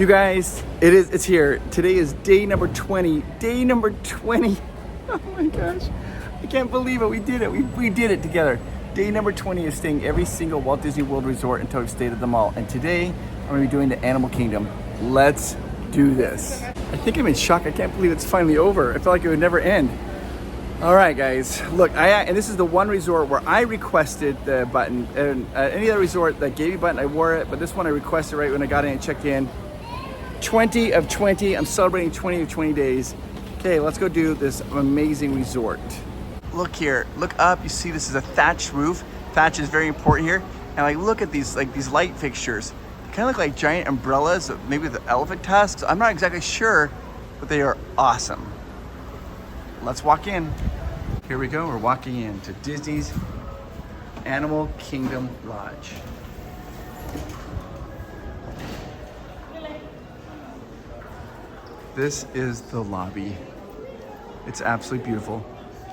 You guys, it's here. Today is day number 20. Day number 20. Oh my gosh. I can't believe it. We did it. We did it together. Day number 20 is staying every single Walt Disney World resort until we've stayed at them all. And today, I'm gonna be doing the Animal Kingdom. Let's do this. I think I'm in shock. I can't believe it's finally over. I felt like it would never end. All right, guys. Look, and this is the one resort where I requested the button. And any other resort that gave me a button, I wore it. But this one I requested right when I got in and checked in. 20 of 20. I'm celebrating 20 of 20 days. Okay, let's go do this amazing resort. Look here. Look up. You see, this is a thatched roof. Thatch is very important here. And like, look at these light fixtures. They kind of look like giant umbrellas, maybe the elephant tusks. I'm not exactly sure, but they are awesome. Let's walk in. Here we go. We're walking into Disney's Animal Kingdom Lodge. This is the lobby. It's absolutely beautiful.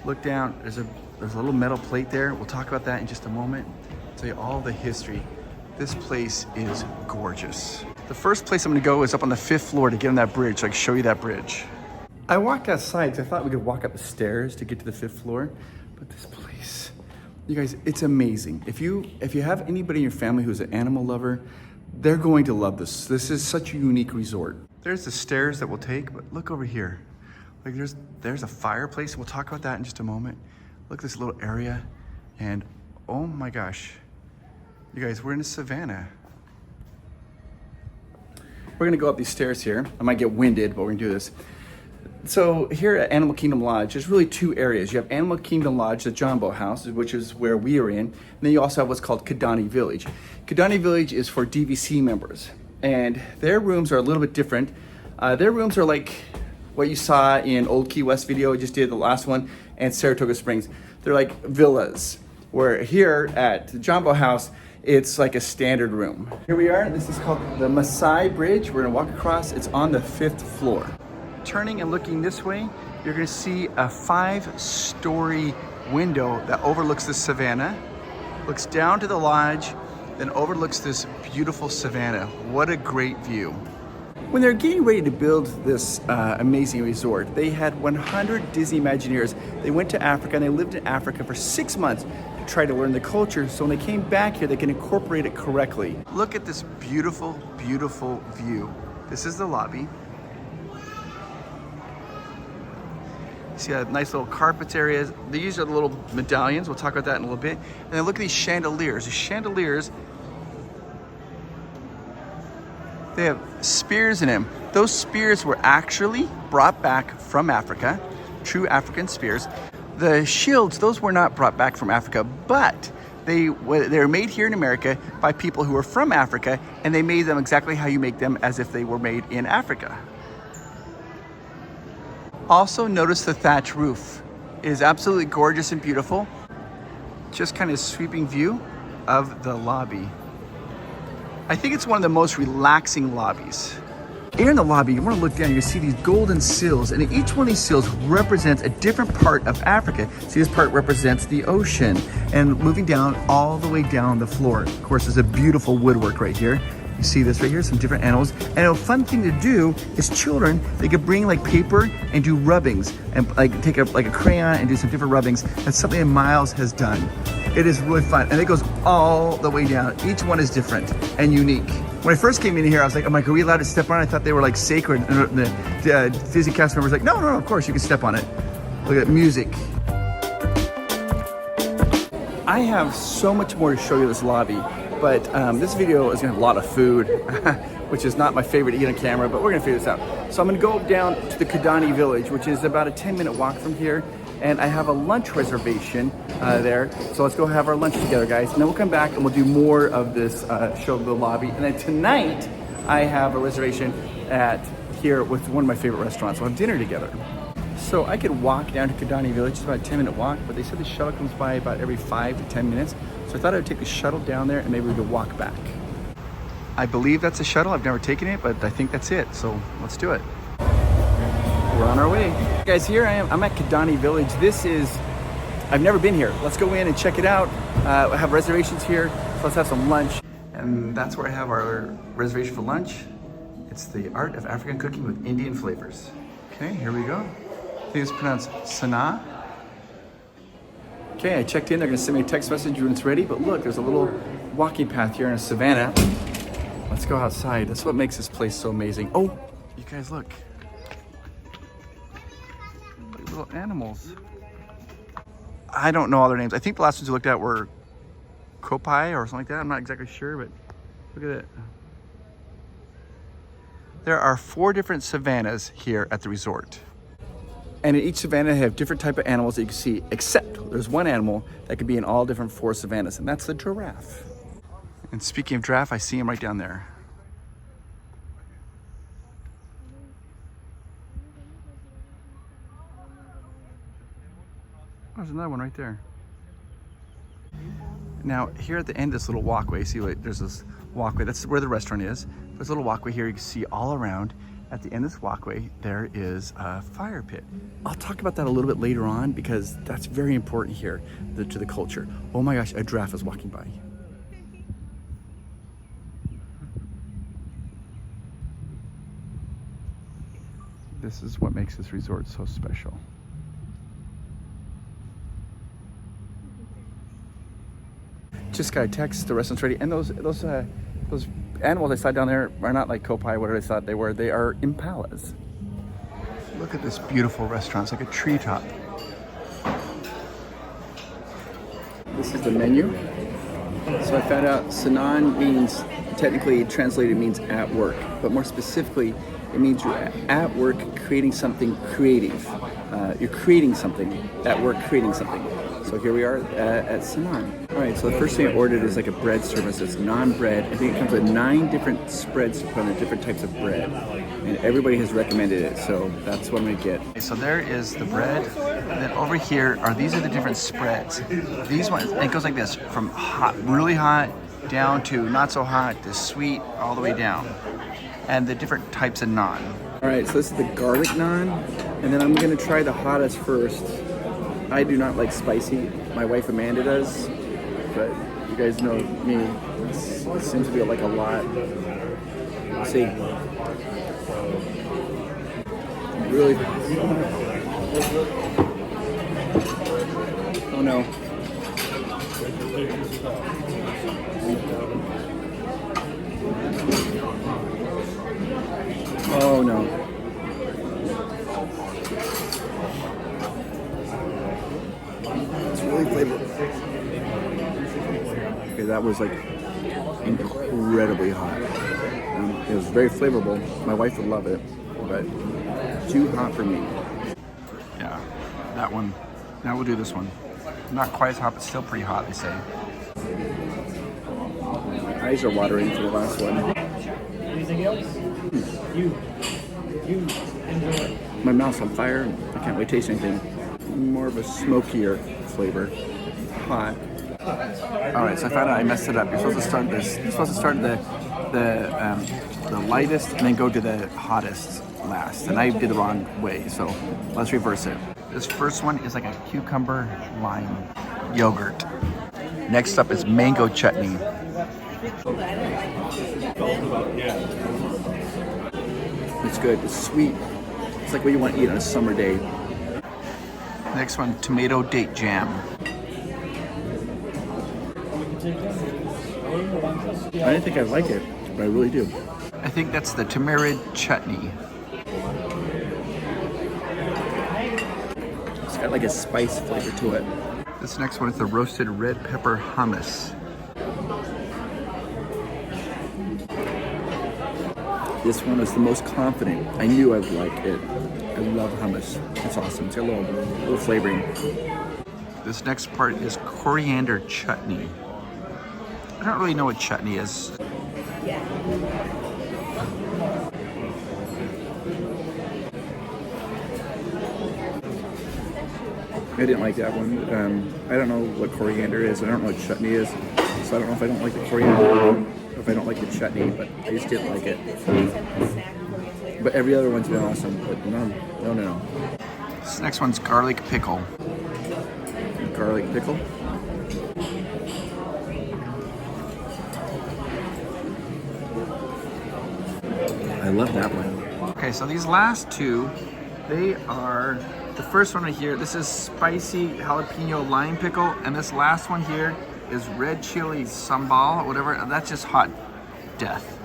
Look down. There's a little metal plate there. We'll talk about that in just a moment. I'll tell you all the history. This place is gorgeous. The first place I'm gonna go is up on the 5th floor to get on that bridge, so I can show you that bridge. I walked outside because I thought we could walk up the stairs to get to the 5th floor, but this place, you guys, it's amazing. If you have anybody in your family who's an animal lover, they're going to love this. This is such a unique resort. There's the stairs that we'll take, but look over here. Like there's a fireplace. We'll talk about that in just a moment. Look at this little area, and oh my gosh, you guys, we're in a savannah. We're gonna go up these stairs here. I might get winded, but we're gonna do this. So here at Animal Kingdom Lodge, there's really two areas. You have Animal Kingdom Lodge, the Jumbo House, which is where we are in. And then you also have what's called Kidani Village. Kidani Village is for DVC members. And their rooms are a little bit different. Their rooms are like what you saw in Old Key West video I just did, the last one, and Saratoga Springs. They're like villas. Where here at the Jumbo House, it's like a standard room. Here we are. This is called the Maasai Bridge. We're gonna walk across. It's on the 5th floor. Turning and looking this way, you're gonna see a 5-story window that overlooks the savannah, looks down to the lodge, then overlooks this beautiful savannah. What a great view. When they're getting ready to build this amazing resort, they had 100 Disney Imagineers. They went to Africa and they lived in Africa for 6 months to try to learn the culture, so when they came back here, they can incorporate it correctly. Look at this beautiful, beautiful view. This is the lobby. See a nice little carpets areas. These are the little medallions. We'll talk about that in a little bit. And then look at these chandeliers. The chandeliers, they have spears in them. Those spears were actually brought back from Africa, true African spears. The shields, those were not brought back from Africa, but they were made here in America by people who were from Africa, and they made them exactly how you make them, as if they were made in Africa. Also notice the thatch roof. It is absolutely gorgeous and beautiful. Just kind of sweeping view of the lobby. I think it's one of the most relaxing lobbies. Here in the lobby, you want to look down, you see these golden sills, and each one of these sills represents a different part of Africa. See, this part represents the ocean, and moving down all the way down the floor. Of course, there's a beautiful woodwork right here. You see this right here, some different animals. And a fun thing to do is children, they could bring like paper and do rubbings and like take a crayon and do some different rubbings. That's something that Miles has done. It is really fun. And it goes all the way down. Each one is different and unique. When I first came in here, I was like, oh my God, are we allowed to step on it? I thought they were like sacred. And the Disney cast members were like, no, of course you can step on it. Look at music. I have so much more to show you this lobby. But this video is gonna have a lot of food, which is not my favorite to eat on camera, but we're gonna figure this out. So I'm gonna go down to the Kidani Village, which is about a 10-minute walk from here. And I have a lunch reservation there. So let's go have our lunch together, guys. And then we'll come back and we'll do more of this show of the lobby. And then tonight, I have a reservation here with one of my favorite restaurants. We'll have dinner together. So I could walk down to Kidani Village, it's about a 10-minute walk, but they said the shuttle comes by about every 5 to 10 minutes. So I thought I would take the shuttle down there and maybe we could walk back. I believe that's a shuttle. I've never taken it, but I think that's it. So let's do it. We're on our way. Guys, here I am. I'm at Kidani Village. I've never been here. Let's go in and check it out. I have reservations here. So let's have some lunch. And that's where I have our reservation for lunch. It's the art of African cooking with Indian flavors. Okay, here we go. I think it's pronounced Sanaa. Okay, I checked in. They're gonna send me a text message when it's ready, but look, there's a little walking path here in a savannah. Let's go outside. That's what makes this place so amazing. Oh, you guys look. Little animals. I don't know all their names. I think the last ones we looked at were Kopai or something like that. I'm not exactly sure, but look at it. There are 4 different savannas here at the resort. And in each savanna, they have different type of animals that you can see, except there's one animal that can be in all different 4 savannas, and that's the giraffe. And speaking of giraffe, I see him right down there. Oh, there's another one right there. Now, here at the end of this little walkway, see, like, there's this walkway, that's where the restaurant is. There's a little walkway here you can see all around. At the end of this walkway, there is a fire pit. I'll talk about that a little bit later on because that's very important here to the culture. Oh my gosh, a giraffe is walking by. This is what makes this resort so special. Just got a text, the restaurant's ready, and those animals I saw down there are not like Kopai, whatever I thought they were. They are impalas. Look at this beautiful restaurant. It's like a treetop. This is the menu. So I found out Sanaa means, technically translated means at work, but more specifically, it means you're at work creating something creative. You're creating something, at work creating something. So here we are at Sanaa. All right, so the first thing I ordered is like a bread service. It's non-bread. I think it comes with 9 different spreads from the different types of bread. And everybody has recommended it, so that's what I'm gonna get. Okay, so there is the bread. And then over here these are the different spreads. These ones, it goes like this, from hot, really hot, down to not so hot, to sweet, all the way down. And the different types of naan. All right, so this is the garlic naan. And then I'm gonna try the hottest first. I do not like spicy. My wife Amanda does, but you guys know me. It seems to be like a lot. Let's see. Really. Oh no. Oh no. Okay, that was like incredibly hot. It was very flavorful. My wife would love it, but too hot for me. Yeah, that one. Now we'll do this one. Not quite as hot, but still pretty hot, they say. My eyes are watering for the last one. Anything else? You enjoy. My mouth's on fire. I can't wait to taste anything. More of a smokier flavor. Hot. All right, so I found out I messed it up. You're supposed to start this. You're supposed to start the lightest and then go to the hottest last. And I did the wrong way, so let's reverse it. This first one is like a cucumber lime yogurt. Next up is mango chutney. It's good. It's sweet. It's like what you want to eat on a summer day. Next one, tomato date jam. I didn't think I'd like it, but I really do. I think that's the tamarind chutney. It's got like a spice flavor to it. This next one is the roasted red pepper hummus. This one is the most confident. I knew I'd like it. I love hummus. It's awesome. It's got a little flavoring. This next part is coriander chutney. I don't really know what chutney is. I didn't like that one. I don't know what coriander is. I don't know what chutney is. So I don't know if I don't like the coriander or if I don't like the chutney, but I just didn't like it. But every other one's been awesome, but no. This next one's garlic pickle. Garlic pickle. I I love that one. Okay, so these last two, they are, the first one right here, this is spicy jalapeno lime pickle, and this last one here is red chili sambal, or whatever. That's just hot death.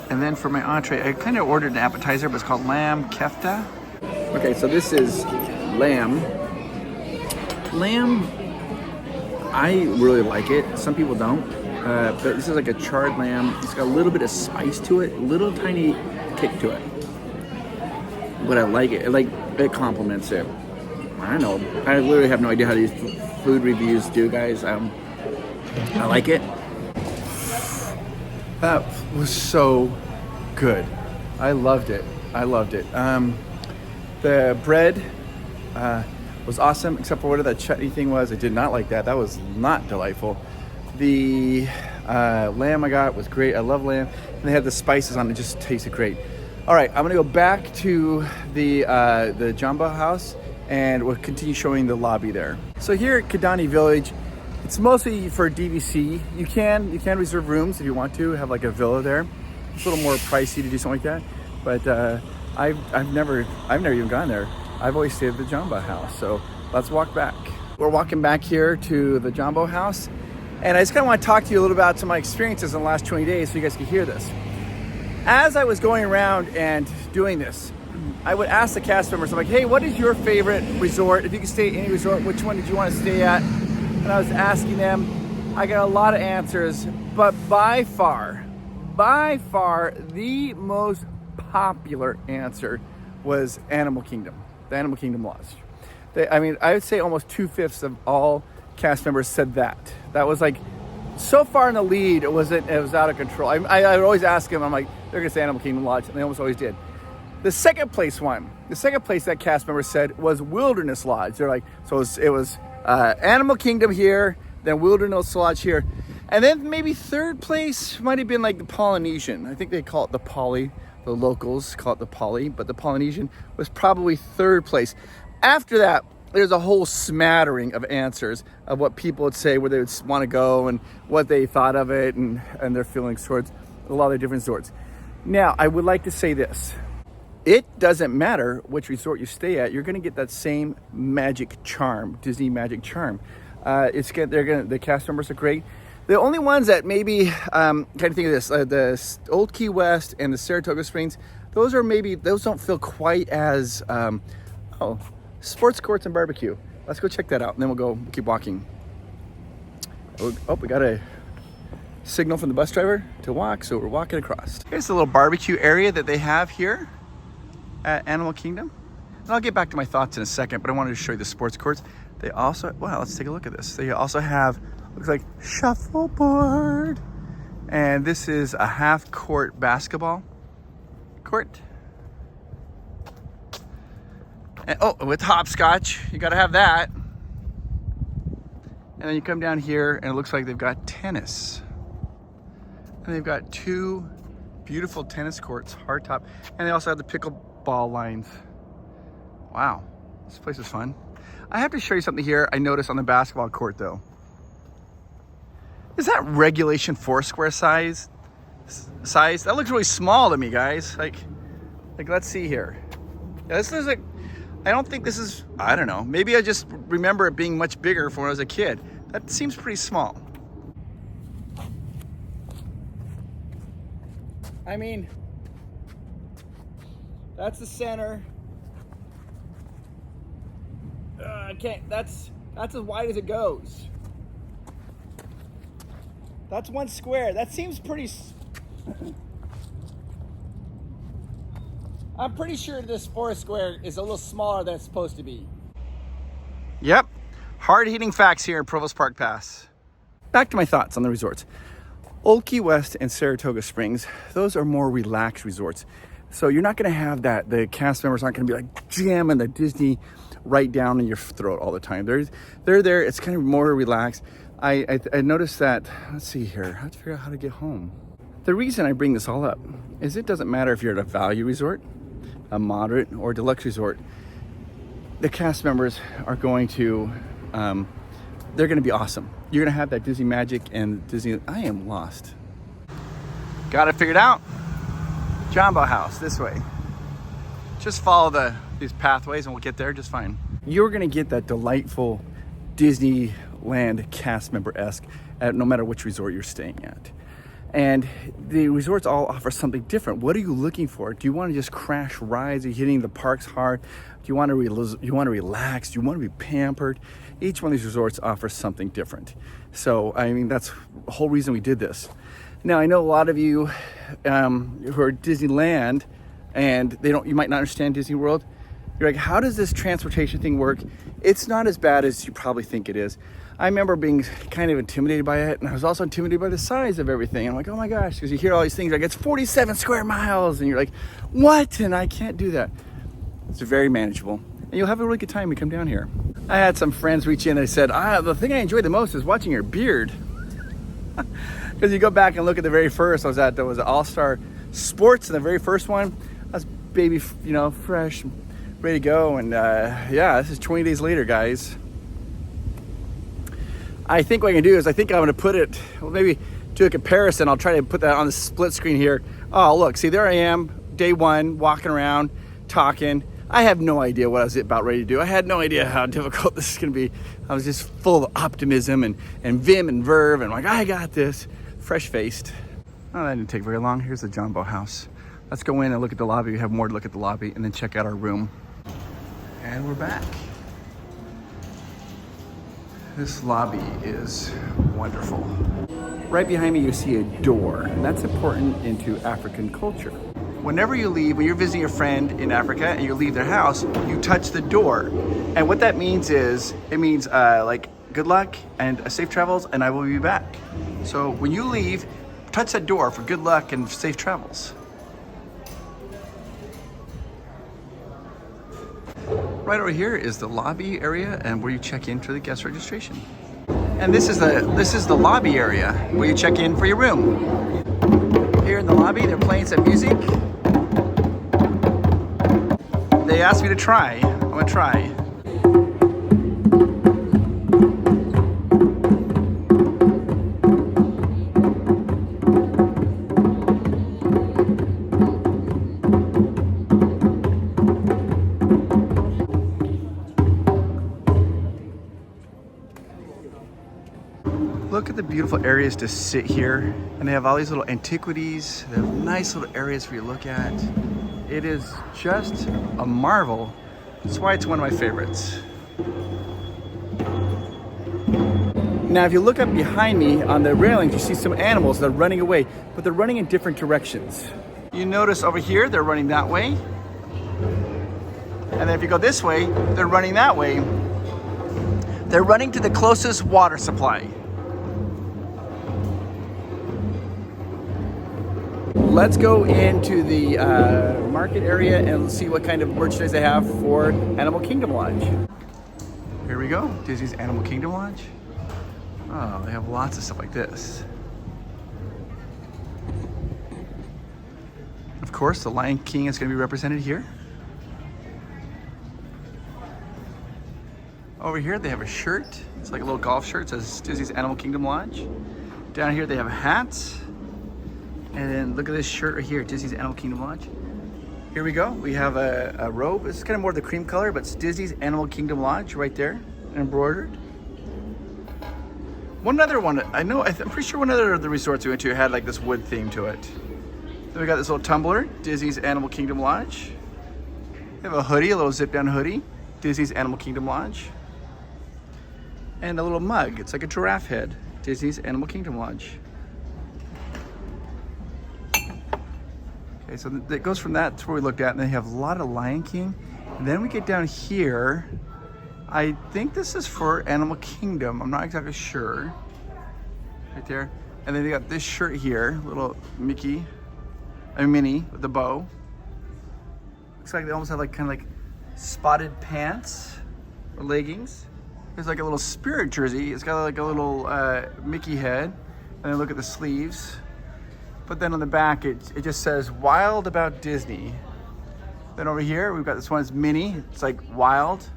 And then for my entree, I kind of ordered an appetizer, but it's called lamb kefta. Okay, so this is lamb. Lamb, I really like it. Some people don't. But this is like a charred lamb. It's got a little bit of spice to it, a little tiny kick to it. But I like it. It complements it. I don't know. I literally have no idea how these food reviews do, guys. I like it. That was so good. I loved it. The bread was awesome, except for whatever that chutney thing was. I did not like that. That was not delightful. The lamb I got was great. I love lamb. And they had the spices on it. It just tasted great. All right, I'm gonna go back to the Jumbo house and we'll continue showing the lobby there. So here at Kidani Village, it's mostly for DVC. You can reserve rooms if you want to, have like a villa there. It's a little more pricey to do something like that. But I've never even gone there. I've always stayed at the Jumbo house. So let's walk back. We're walking back here to the Jumbo house. And I just kind of want to talk to you a little about some of my experiences in the last 20 days so you guys can hear this. As I was going around and doing this, I would ask the cast members, I'm like, hey, what is your favorite resort? If you could stay at any resort, which one did you want to stay at? And I was asking them. I got a lot of answers, but by far, the most popular answer was Animal Kingdom, the Animal Kingdom Lodge. I would say almost 2/5 of all cast members said that. That was like so far in the lead. It was out of control. I would always ask them. I'm like, they're gonna say Animal Kingdom Lodge, and they almost always did. The second place that cast member said was Wilderness Lodge. They're like, so it was Animal Kingdom here, then Wilderness Lodge here, and then maybe third place might have been like the Polynesian. I think they call it the Poly. The locals call it the Poly, but the Polynesian was probably third place. After that, there's a whole smattering of answers of what people would say, where they would want to go and what they thought of it and their feelings towards a lot of different resorts. Now, I would like to say this. It doesn't matter which resort you stay at. You're going to get that same magic charm, Disney magic charm. The cast members are great. The only ones that maybe, kind of think of this, the Old Key West and the Saratoga Springs, those don't feel quite as, sports courts and barbecue. Let's go check that out, and then we'll keep walking. Oh, we got a signal from the bus driver to walk, so we're walking across. Here's the little barbecue area that they have here at Animal Kingdom. And I'll get back to my thoughts in a second, but I wanted to show you the sports courts. They also, let's take a look at this. They also have, looks like shuffleboard. And this is a half-court basketball court. And, with hopscotch, you gotta have that. And then you come down here and it looks like they've got tennis. And they've got two beautiful tennis courts, hardtop. And they also have the pickleball lines. Wow, this place is fun. I have to show you something here I noticed on the basketball court though. Is that regulation 4 size? That looks really small to me, guys. Like let's see here. Yeah, this is like, I don't think this is, I don't know. Maybe I just remember it being much bigger from when I was a kid. That seems pretty small. I mean, that's the center. That's as wide as it goes. That's one square. That seems pretty. I'm pretty sure this 4 square is a little smaller than it's supposed to be. Yep. Hard-hitting facts here in Provost Park Pass. Back to my thoughts on the resorts. Old Key West and Saratoga Springs, those are more relaxed resorts. So you're not going to have that. The cast members aren't going to be like jamming the Disney right down in your throat all the time. They're there. It's kind of more relaxed. I noticed that, let's see here. I have to figure out how to get home. The reason I bring this all up is it doesn't matter if you're at a value resort, a moderate or deluxe resort. The cast members are going to, they're going to be awesome. You're going to have that Disney magic and Disney. I am lost. Got it figured out. Jumbo House, this way. Just follow these pathways and we'll get there just fine. You're gonna get that delightful Disneyland cast member-esque at no matter which resort you're staying at. And the resorts all offer something different. What are you looking for? Do you want to just crash rides? Are you hitting the parks hard? Do you want to relax? Do you want to be pampered? Each one of these resorts offers something different. So, I mean, that's the whole reason we did this. Now, I know a lot of you who are Disneyland and you might not understand Disney World. You're like, how does this transportation thing work? It's not as bad as you probably think it is. I remember being kind of intimidated by it, and I was also intimidated by the size of everything. I'm like, oh my gosh, because you hear all these things like it's 47 square miles, and you're like, what? And I can't do that. It's very manageable, and you'll have a really good time when you come down here. I had some friends reach in and they said, the thing I enjoyed the most is watching your beard. Because you go back and look at the very first, there was All-Star Sports, and the very first one, I was baby, fresh, ready to go, and yeah, this is 20 days later, guys. I think what I can do is I'm going to put it, maybe do a comparison. I'll try to put that on the split screen here. Oh, look, see, there I am, day one, walking around, talking. I have no idea what I was about ready to do. I had no idea how difficult this is going to be. I was just full of optimism and vim and verve, and like, I got this, fresh-faced. Oh, that didn't take very long. Here's the Jumbo House. Let's go in and look at the lobby. We have more to look at the lobby, and then check out our room. And we're back. This lobby is wonderful. Right behind me, you see a door, and that's important into African culture. Whenever you leave, when you're visiting a friend in Africa and you leave their house, you touch the door. And what that means is, it means like good luck and safe travels, and I will be back. So when you leave, touch that door for good luck and safe travels. Right over here is the lobby area and where you check in for the guest registration. And this is the lobby area where you check in for your room. Here in the lobby, they're playing some music. They asked me to try. I'm gonna try. Look at the beautiful areas to sit here, and they have all these little antiquities. They have nice little areas for you to look at. It is just a marvel. That's why it's one of my favorites. Now, if you look up behind me on the railings, you see some animals that are running away, but they're running in different directions. You notice over here, they're running that way. And then if you go this way, they're running that way. They're running to the closest water supply. Let's go into the market area and see what kind of merchandise they have for Animal Kingdom Lodge. Here we go, Disney's Animal Kingdom Lodge. Oh, they have lots of stuff like this. Of course, the Lion King is going to be represented here. Over here, they have a shirt. It's like a little golf shirt. It says Disney's Animal Kingdom Lodge. Down here, they have hats. And then look at this shirt right here, Disney's Animal Kingdom Lodge. Here we go. We have a robe. It's kind of more of the cream color, but it's Disney's Animal Kingdom Lodge right there, embroidered. One other one, I'm pretty sure one other of the resorts we went to had like this wood theme to it. Then we got this little tumbler, Disney's Animal Kingdom Lodge. We have a hoodie, a little zip down hoodie, Disney's Animal Kingdom Lodge. And a little mug, it's like a giraffe head, Disney's Animal Kingdom Lodge. Okay, so that goes from that to where we looked at, and they have a lot of Lion King. And then we get down here. I think this is for Animal Kingdom. I'm not exactly sure. Right there. And then they got this shirt here, little Minnie with the bow. Looks like they almost have like kind of like spotted pants or leggings. There's like a little Spirit jersey. It's got like a little Mickey head. And then look at the sleeves. But then on the back, it just says Wild About Disney. Then over here, we've got this one, it's Minnie. It's like wild.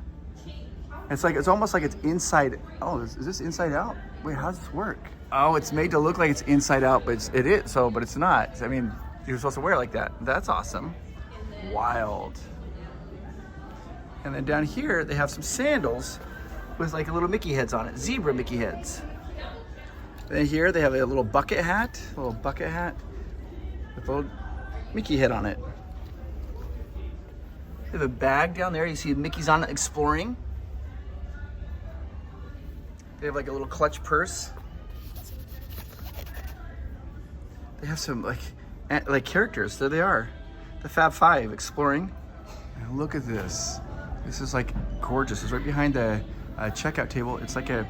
It's almost like it's inside. Oh, is this inside out? Wait, how does this work? Oh, it's made to look like it's inside out, but it is, but it's not. I mean, you're supposed to wear it like that. That's awesome. Wild. And then down here, they have some sandals with like little Mickey heads on it, zebra Mickey heads. Then here they have a little bucket hat with a little Mickey head on it. They have a bag down there. You see Mickey's on it exploring. They have like a little clutch purse. They have some like characters. There they are. The Fab Five exploring. And look at this. This is like gorgeous. It's right behind the checkout table. It's like it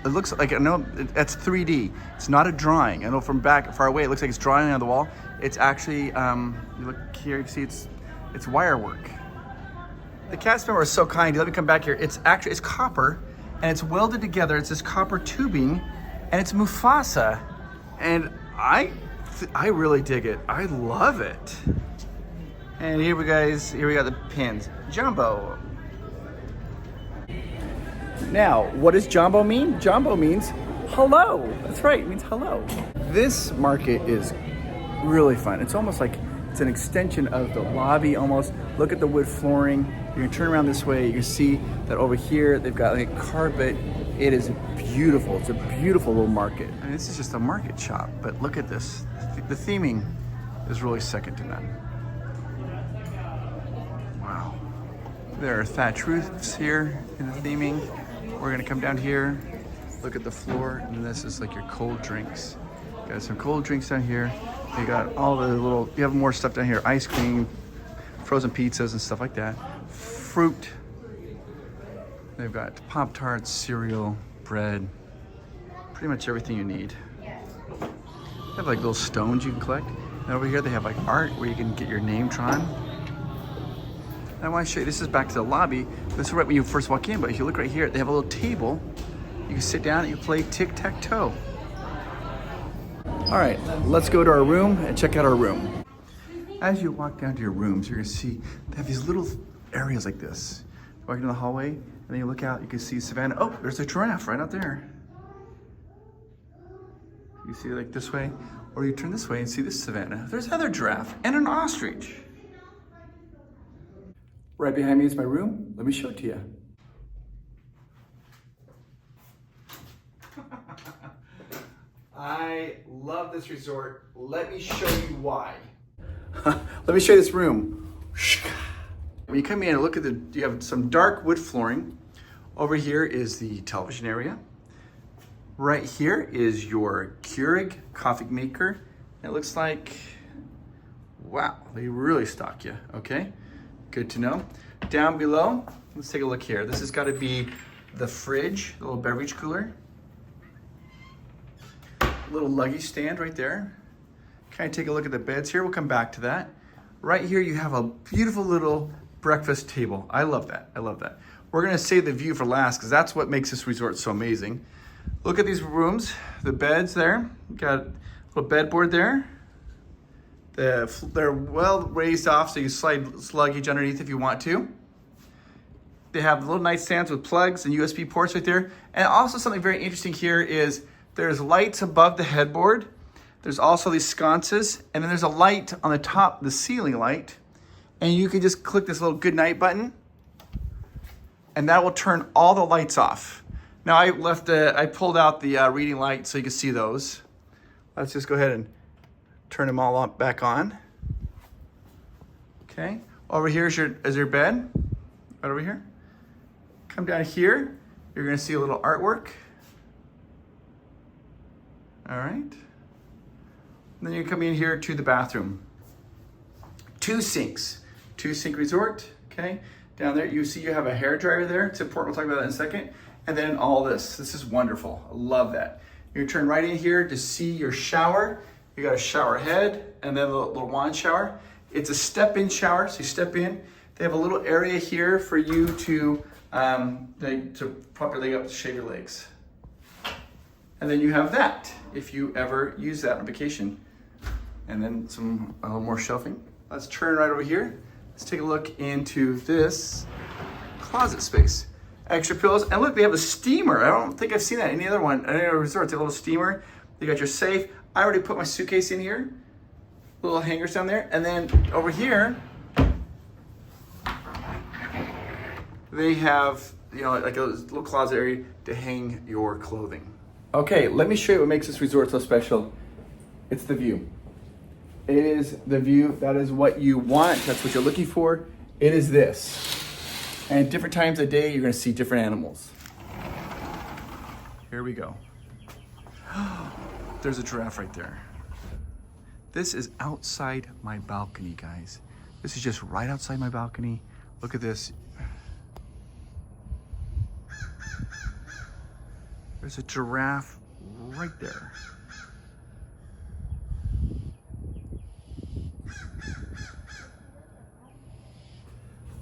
looks like, I know that's 3D. It's not a drawing. I know from far away, it looks like it's drawing on the wall. It's actually, you look here, you can see it's wire work. The cast member is so kind. Let me come back here. It's copper and it's welded together. It's this copper tubing and it's Mufasa. And I really dig it. I love it. And here we got the pins. Jumbo. Now, what does Jumbo mean? Jumbo means hello. That's right, it means hello. This market is really fun. It's almost like it's an extension of the lobby almost. Look at the wood flooring. You can turn around this way. You can see that over here, they've got like carpet. It is beautiful. It's a beautiful little market. I mean, this is just a market shop, but look at this. The theming is really second to none. Wow. There are thatch roofs here in the theming. We're gonna come down here, look at the floor, and this is like your cold drinks. Got some cold drinks down here. You got all the you have more stuff down here, ice cream, frozen pizzas and stuff like that. Fruit. They've got Pop-Tarts, cereal, bread, pretty much everything you need. They have like little stones you can collect. And over here they have like art where you can get your name drawn. I want to show you, this is back to the lobby. This is right when you first walk in, but if you look right here, they have a little table. You can sit down and you play tic-tac-toe. All right, let's go to our room and check out our room. As you walk down to your rooms, you're gonna see they have these little areas like this. You walk into the hallway, and then you look out, you can see Savannah. Oh, there's a giraffe right out there. You see it like this way, or you turn this way and see this Savannah. There's another giraffe and an ostrich. Right behind me is my room. Let me show it to you. I love this resort. Let me show you why. Let me show you this room. When you come in and look at you have some dark wood flooring. Over here is the television area. Right here is your Keurig coffee maker. It looks like, wow, they really stock you, okay? Good to know. Down below, let's take a look here. This has got to be the fridge, the little beverage cooler. Little luggage stand right there. Kind of take a look at the beds here. We'll come back to that. Right here, you have a beautiful little breakfast table. I love that. I love that. We're going to save the view for last because that's what makes this resort so amazing. Look at these rooms, the beds there. Got a little bedboard there. They're well raised off, so you slide luggage underneath if you want to. They have little nightstands with plugs and USB ports right there. And also something very interesting here is there's lights above the headboard. There's also these sconces, and then there's a light on the top, the ceiling light. And you can just click this little good night button, and that will turn all the lights off. Now I pulled out the reading light so you can see those. Let's just go ahead and turn them all back on. Okay, over here is your bed, right over here. Come down here, you're gonna see a little artwork. All right. And then you come in here to the bathroom. 2 sinks, 2-sink resort, okay? Down there, you see you have a hair dryer there. It's important, we'll talk about that in a second. And then all this is wonderful. I love that. You turn right in here to see your shower. You got a shower head and then a little wand shower. It's a step-in shower, so you step in. They have a little area here for you to prop your leg up to shave your legs. And then you have that, if you ever use that on vacation. And then a little more shelving. Let's turn right over here. Let's take a look into this closet space. Extra pillows, and look, they have a steamer. I don't think I've seen that any other one, any other resort. They have a little steamer. They got your safe. I already put my suitcase in here. little hangers down there. And then over here, they have, you know, like a little closet area to hang your clothing. Okay, let me show you what makes this resort so special. It's the view. It is the view. That is what you want. That's what you're looking for. It is this. And at different times of day, you're gonna see different animals. Here we go. There's a giraffe right there. This is outside my balcony, guys. This is just right outside my balcony. Look at this. There's a giraffe right there.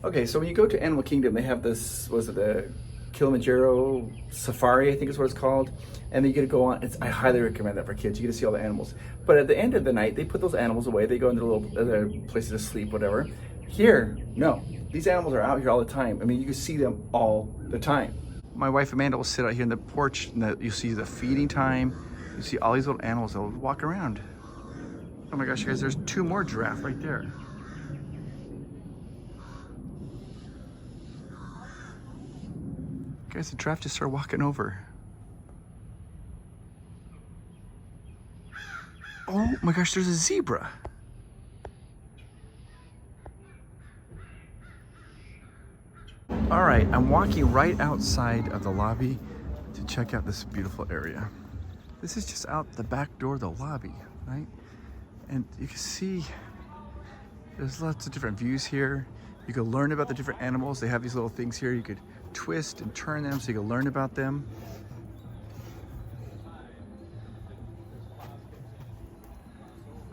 Okay, so when you go to Animal Kingdom, they have this, was it the Kilimanjaro Safari, I think is what it's called. And you get to go on, I highly recommend that for kids. You get to see all the animals. But at the end of the night, they put those animals away. They go into little places to sleep, whatever. Here, no. These animals are out here all the time. I mean, you can see them all the time. My wife Amanda will sit out here in the porch and you see the feeding time. You see all these little animals that will walk around. Oh my gosh, guys, there's 2 more giraffe right there. Guys, the giraffe just started walking over. Oh my gosh, there's a zebra. All right, I'm walking right outside of the lobby to check out this beautiful area. This is just out the back door of the lobby, right? And you can see there's lots of different views here. You can learn about the different animals. They have these little things here. You could twist and turn them so you can learn about them.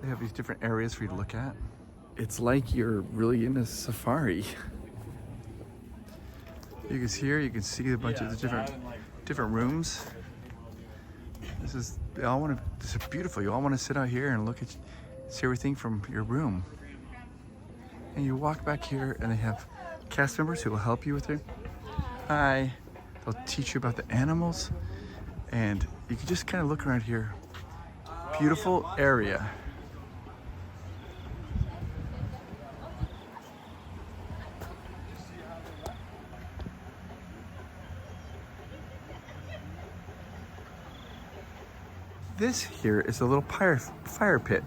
They have these different areas for you to look at. It's like you're really in a safari. You can see a bunch of the different rooms. This is beautiful. You all want to sit out here and see everything from your room. And you walk back here and they have cast members who will help you with it. Hi. They'll teach you about the animals. And you can just kind of look around here. Beautiful area. This here is a little fire pit.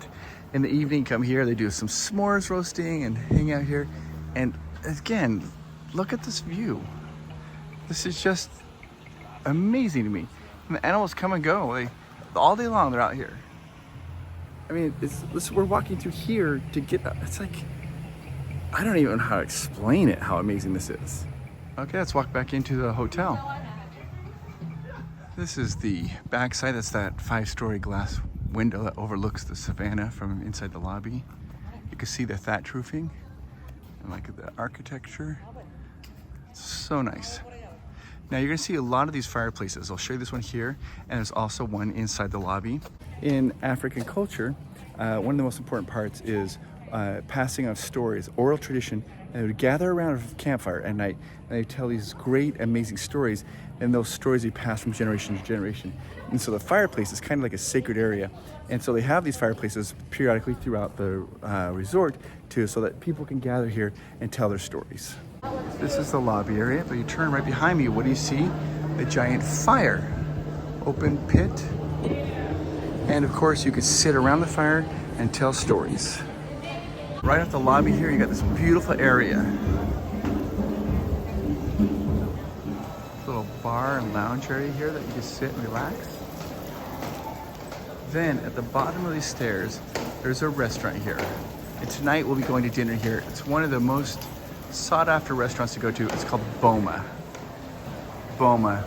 In the evening, come here, they do some s'mores roasting and hang out here. And again, look at this view. This is just amazing to me. And the animals come and go. All day long, they're out here. I mean, we're walking through here to get, it's like, I don't even know how to explain it, how amazing this is. Okay, let's walk back into the hotel. This is the backside. That's that 5-story glass window that overlooks the savannah from inside the lobby. You can see the thatch roofing and like the architecture. It's so nice. Now you're gonna see a lot of these fireplaces. I'll show you this one here, and there's also one inside the lobby. In African culture, one of the most important parts is passing on stories, oral tradition. And they would gather around a campfire at night and they tell these great, amazing stories, and those stories they pass from generation to generation. And so the fireplace is kind of like a sacred area. And so they have these fireplaces periodically throughout the resort so that people can gather here and tell their stories. This is the lobby area, but you turn right behind me, what do you see? A giant fire, open pit. And of course you can sit around the fire and tell stories. Right off the lobby here, you got this beautiful area. Little bar and lounge area here that you can sit and relax. Then at the bottom of these stairs, there's a restaurant here. And tonight we'll be going to dinner here. It's one of the most sought after restaurants to go to. It's called Boma. Boma.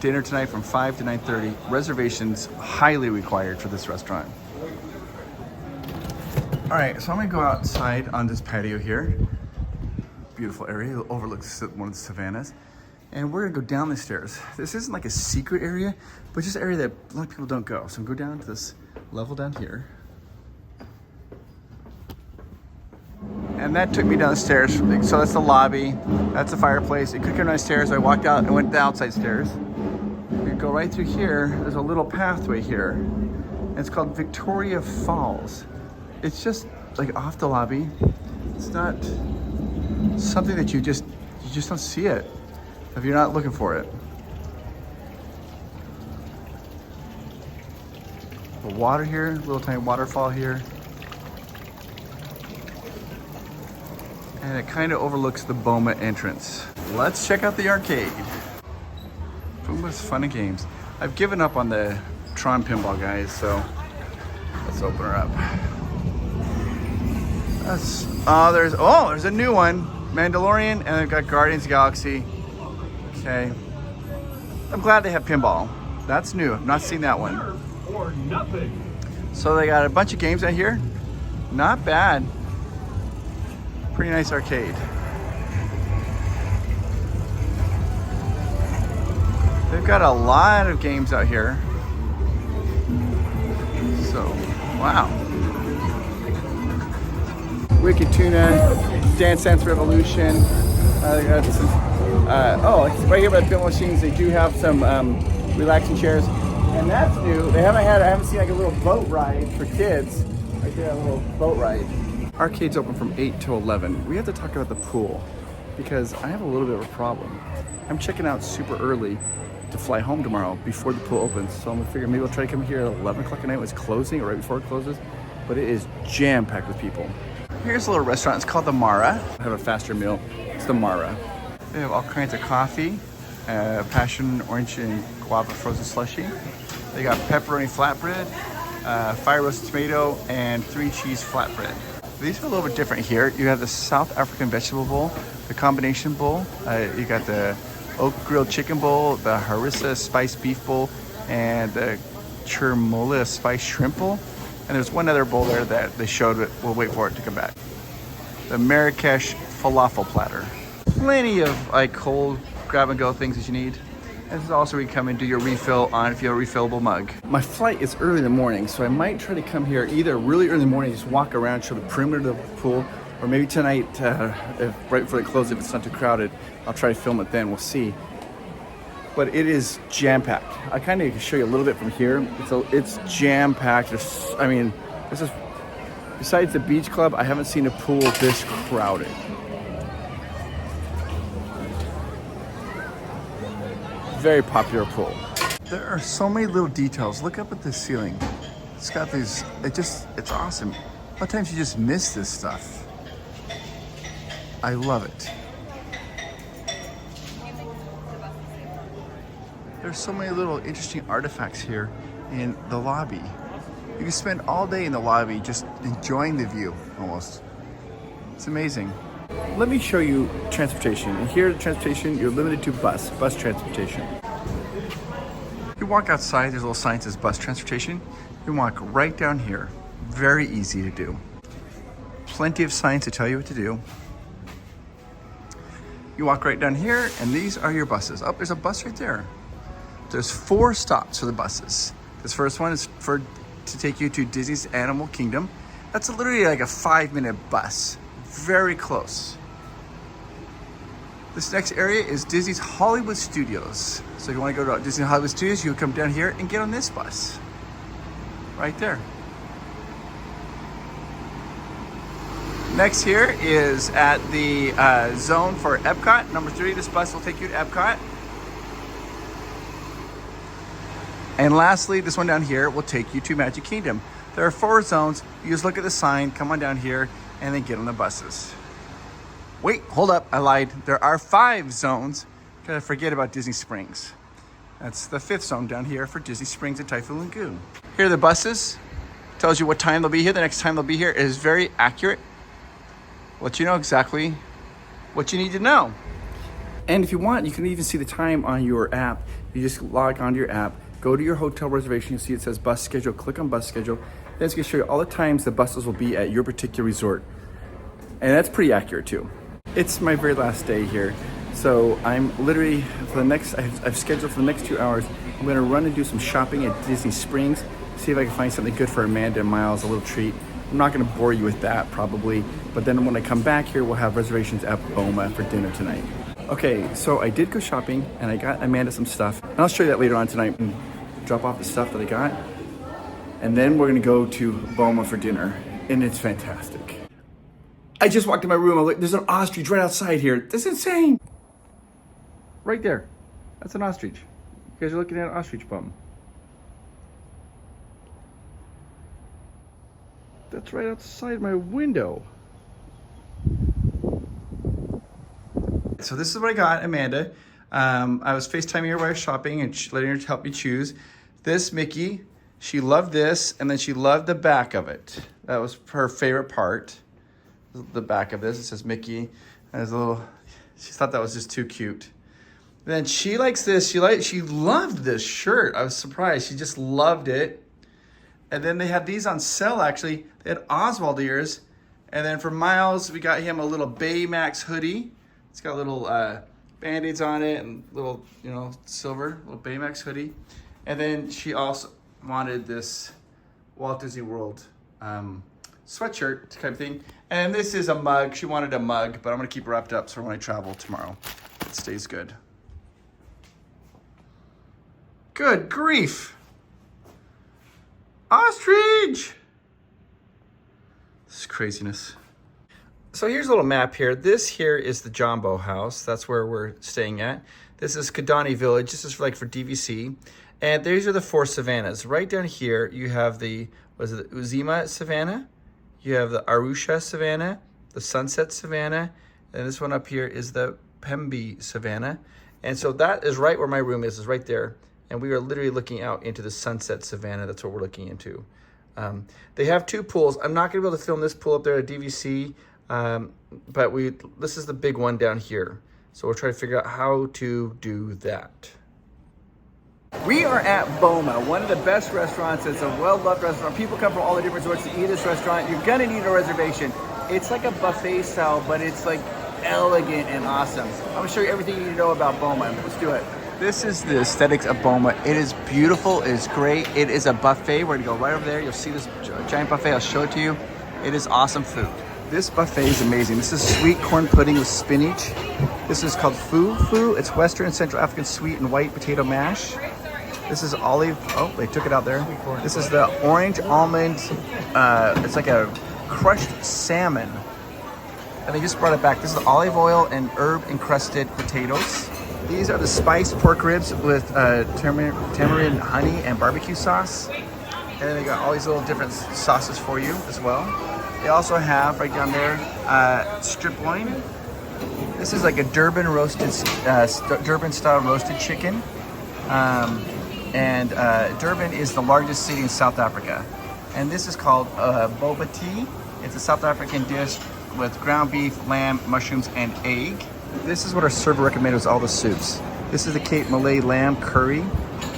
Dinner tonight from 5 to 9:30. Reservations highly required for this restaurant. All right, so I'm gonna go outside on this patio here. Beautiful area, it overlooks one of the savannas. And we're gonna go down the stairs. This isn't like a secret area, but just an area that a lot of people don't go. So I'm gonna go down to this level down here. And that took me down the stairs. So that's the lobby, that's the fireplace. It could come down the stairs, so I walked out and went the outside stairs. We go right through here, there's a little pathway here. And it's called Victoria Falls. It's just like off the lobby. It's not something that you just don't see it if you're not looking for it. The water here, little tiny waterfall here. And it kind of overlooks the Boma entrance. Let's check out the arcade. Boma's Fun and Games. I've given up on the Tron pinball, guys, so let's open her up. There's a new one. Mandalorian, and they've got Guardians of the Galaxy. Okay. I'm glad they have pinball. That's new. I've not seen that one. Or nothing. So they got a bunch of games out here. Not bad. Pretty nice arcade. They've got a lot of games out here. So, wow. Wicked Tuna, Dance Dance Revolution. They got some, right here by the pinball machines, they do have some relaxing chairs. And that's new. I haven't seen like a little boat ride for kids. Right there, a little boat ride. Arcade's open from 8 to 11. We have to talk about the pool because I have a little bit of a problem. I'm checking out super early to fly home tomorrow before the pool opens. So I'm gonna figure maybe I'll try to come here at 11 o'clock at night when it's closing or right before it closes. But it is jam-packed with people. Here's a little restaurant. It's called the Mara. I have a faster meal. It's the Mara. They have all kinds of coffee, passion, orange, and guava frozen slushie. They got pepperoni flatbread, fire roasted tomato, and 3 cheese flatbread. These are a little bit different here. You have the South African vegetable bowl, the combination bowl. You got the oak grilled chicken bowl, the harissa spiced beef bowl, and the chermoula spiced shrimp bowl. And there's one other bowl there that they showed, but we'll wait for it to come back. The Marrakesh falafel platter. Plenty of like cold grab and go things that you need. This is also where you come and do your refill on if you have a refillable mug. My flight is early in the morning, so I might try to come here either really early in the morning, just walk around, show the perimeter of the pool, or maybe tonight, right before they close, if it's not too crowded, I'll try to film it then, we'll see. But it is jam-packed. I kind of can show you a little bit from here. It's jam-packed. This is, besides the beach club, I haven't seen a pool this crowded. Very popular pool. There are so many little details. Look up at the ceiling. It's got these, it's awesome. A lot of times you just miss this stuff. I love it. There's so many little interesting artifacts here in the lobby. You can spend all day in the lobby just enjoying the view, almost. It's amazing. Let me show you transportation. And here at transportation, you're limited to bus transportation. You walk outside, there's a little sign that says bus transportation. You walk right down here. Very easy to do. Plenty of signs to tell you what to do. You walk right down here, and these are your buses. Oh, there's a bus right there. There's 4 stops for the buses. This first one is to take you to Disney's Animal Kingdom. That's literally like a 5-minute bus. Very close. This next area is Disney's Hollywood Studios. So if you want to go to Disney Hollywood Studios, you come down here and get on this bus. Right there. Next here is at the zone for Epcot, number 3. This bus will take you to Epcot. And lastly, this one down here will take you to Magic Kingdom. There are 4 zones. You just look at the sign, come on down here, and then get on the buses. Wait, hold up, I lied. There are 5 zones. Gotta forget about Disney Springs. That's the 5th zone down here for Disney Springs and Typhoon Lagoon. Here are the buses. Tells you what time they'll be here. The next time they'll be here is very accurate. Let you know exactly what you need to know. And if you want, you can even see the time on your app. You just log onto your app, go to your hotel reservation, you see it says bus schedule, click on bus schedule. Then it's gonna show you all the times the buses will be at your particular resort. And that's pretty accurate too. It's my very last day here. So I'm literally, I've scheduled for the next 2 hours, I'm gonna run and do some shopping at Disney Springs, see if I can find something good for Amanda and Miles, a little treat. I'm not gonna bore you with that probably, but then when I come back here, we'll have reservations at Boma for dinner tonight. Okay, so I did go shopping and I got Amanda some stuff. And I'll show you that later on tonight and drop off the stuff that I got. And then we're gonna go to Boma for dinner. and it's fantastic. I just walked in my room. I'm like, there's an ostrich right outside here. That's insane. Right there. That's an ostrich. You guys are looking at an ostrich bum. That's right outside my window. So this is what I got, Amanda. I was FaceTiming her while I was shopping and letting her help me choose. This Mickey, she loved this, and then she loved the back of it. That was her favorite part. The back of this, it says Mickey. There's a little, she thought that was just too cute. Then she likes this, she loved this shirt. I was surprised, she just loved it. And then they had these on sale actually. They had Oswald ears. And then for Miles, we got him a little Baymax hoodie. It's got little Band-Aids on it and little, you know, silver, little Baymax hoodie. And then she also wanted this Walt Disney World sweatshirt type of thing. And this is a mug. She wanted a mug, but I'm gonna keep it wrapped up so when I travel tomorrow, it stays good. Good grief. Ostrich! This is craziness. So here's a little map here. This here is the Jumbo house. That's where we're staying at. This is Kidani Village. This is for DVC. And these are the 4 savannas. Right down here, you have the Uzima Savannah. You have the Arusha Savannah, the Sunset Savannah. And this one up here is the Pembe Savannah. And so that is right where my room is right there. And we are literally looking out into the Sunset Savannah. That's what we're looking into. They have 2 pools. I'm not gonna be able to film this pool up there at DVC. But this is the big one down here. So we'll try to figure out how to do that. We are at Boma, one of the best restaurants. It's a well-loved restaurant. People come from all the different sorts to eat at this restaurant. You're gonna need a reservation. It's like a buffet style, but it's like elegant and awesome. I'm gonna show you everything you need to know about Boma. Let's do it. This is the aesthetics of Boma. It is beautiful, it is great. It is a buffet. We're gonna go right over there. You'll see this giant buffet. I'll show it to you. It is awesome food. This buffet is amazing. This is sweet corn pudding with spinach. This is called fufu. It's Western and Central African sweet and white potato mash. This is olive, oh, they took it out there. This is the orange almond, it's like a crushed salmon. And they just brought it back. This is olive oil and herb encrusted potatoes. These are the spiced pork ribs with tamarind honey and barbecue sauce. And then they got all these little different sauces for you as well. They also have right down there strip loin. This is like a Durban roasted, Durban style roasted chicken. Durban is the largest city in South Africa. And this is called boba tea. It's a South African dish with ground beef, lamb, mushrooms, and egg. This is what our server recommended was all the soups. This is the Cape Malay lamb curry.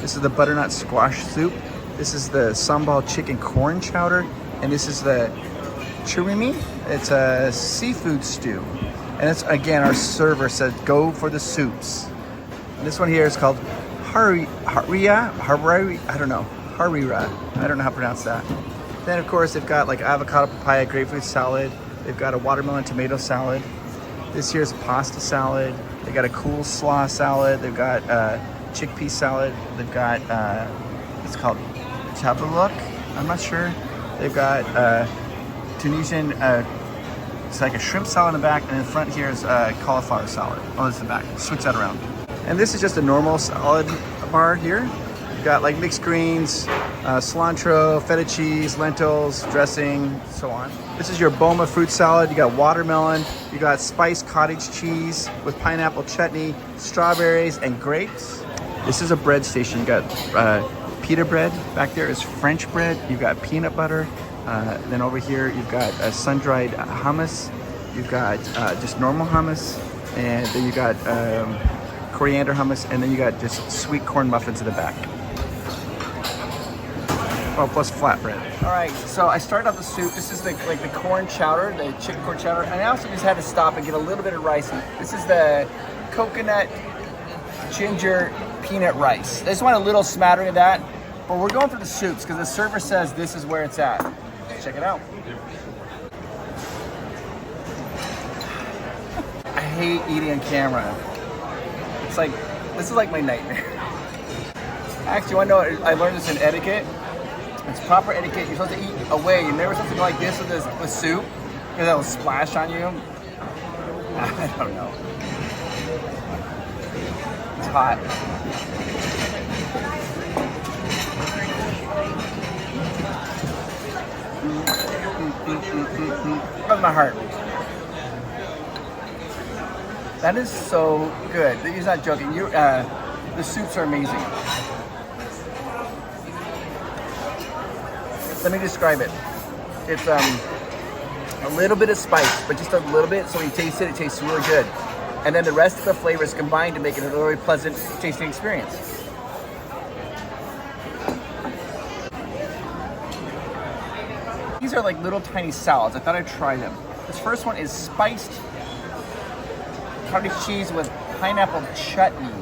This is the butternut squash soup. This is the sambal chicken corn chowder. And this is the churimi. It's a seafood stew. And it's, again, our server said, go for the soups. And this one here is called harira. I don't know how to pronounce that. Then, of course, they've got like avocado, papaya, grapefruit salad. They've got a watermelon tomato salad. This here's pasta salad. They got a coleslaw salad. They've got chickpea salad. They've got, it's called chabaluk. I'm not sure. They've got Tunisian, it's like a shrimp salad in the back, and in front here is cauliflower salad. Oh, it's the back. Switch that around. And this is just a normal salad bar here. You've got like mixed greens, cilantro, feta cheese, lentils, dressing, so on. This is your Boma fruit salad. You got watermelon. You got spiced cottage cheese with pineapple chutney, strawberries, and grapes. This is a bread station. You got pita bread. Back there is French bread. You've got peanut butter. Then over here, you've got sun-dried hummus. You've got just normal hummus. And then you got coriander hummus. And then you got just sweet corn muffins in the back. Oh, plus flatbread. All right, so I started off the soup. This is the corn chowder, the chicken corn chowder. And I also just had to stop and get a little bit of rice. This is the coconut ginger peanut rice. I just want a little smattering of that. But we're going for the soups because the server says this is where it's at. Check it out. I hate eating on camera. It's like, this is like my nightmare. Actually, you wanna know, I learned this in etiquette. It's proper etiquette. You're supposed to eat away. You never supposed to go like this with soup, because that'll splash on you. I don't know. It's hot. From my heart. That is so good. He's not joking. The soups are amazing. Let me describe it. It's a little bit of spice, but just a little bit. So when you taste it, it tastes really good. And then the rest of the flavors combine to make it a very pleasant tasting experience. These are like little tiny salads. I thought I'd try them. This first one is spiced cottage cheese with pineapple chutney.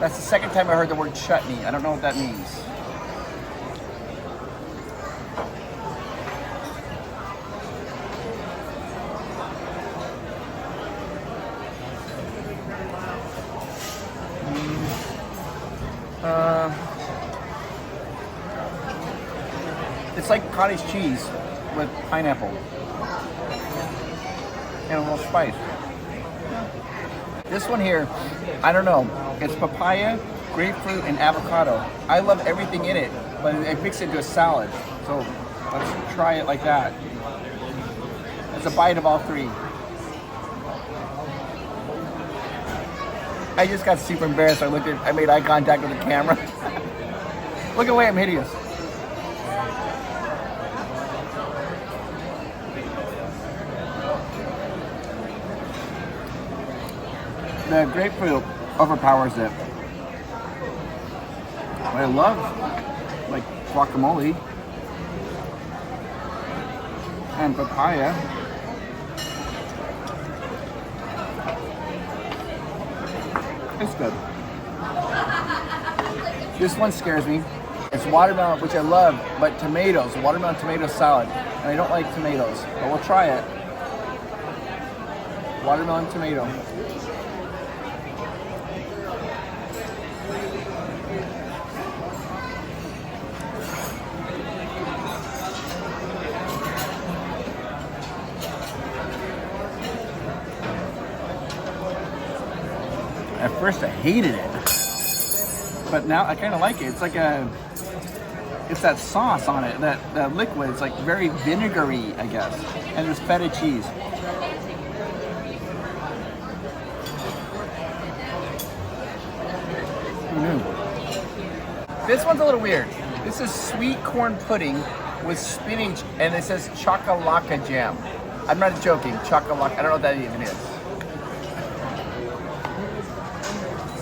That's the second time I heard the word chutney. I don't know what that means. It's like cottage cheese with pineapple and a little spice. This one here, I don't know. It's papaya, grapefruit, and avocado. I love everything in it, but I mix it into a salad. So let's try it like that. It's a bite of all three. I just got super embarrassed. I made eye contact with the camera. Look away, I'm hideous. The grapefruit overpowers it. But I love like guacamole and papaya. It's good. This one scares me. It's watermelon, which I love, but tomatoes, watermelon tomato salad. And I don't like tomatoes, but we'll try it. Watermelon tomato. At first I hated it, but now I kind of like it. It's like it's that sauce on it, that liquid. It's like very vinegary, I guess. And there's feta cheese. Who knew? This one's a little weird. This is sweet corn pudding with spinach, and it says chakalaka jam. I'm not joking, chakalaka. I don't know what that even is.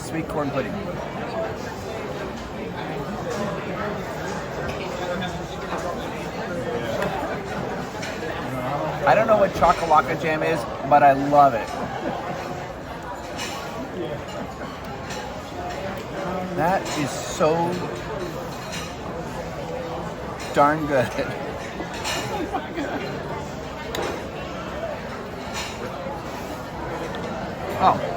Sweet corn pudding. I don't know what chakalaka jam is, but I love it. That is so darn good. Oh.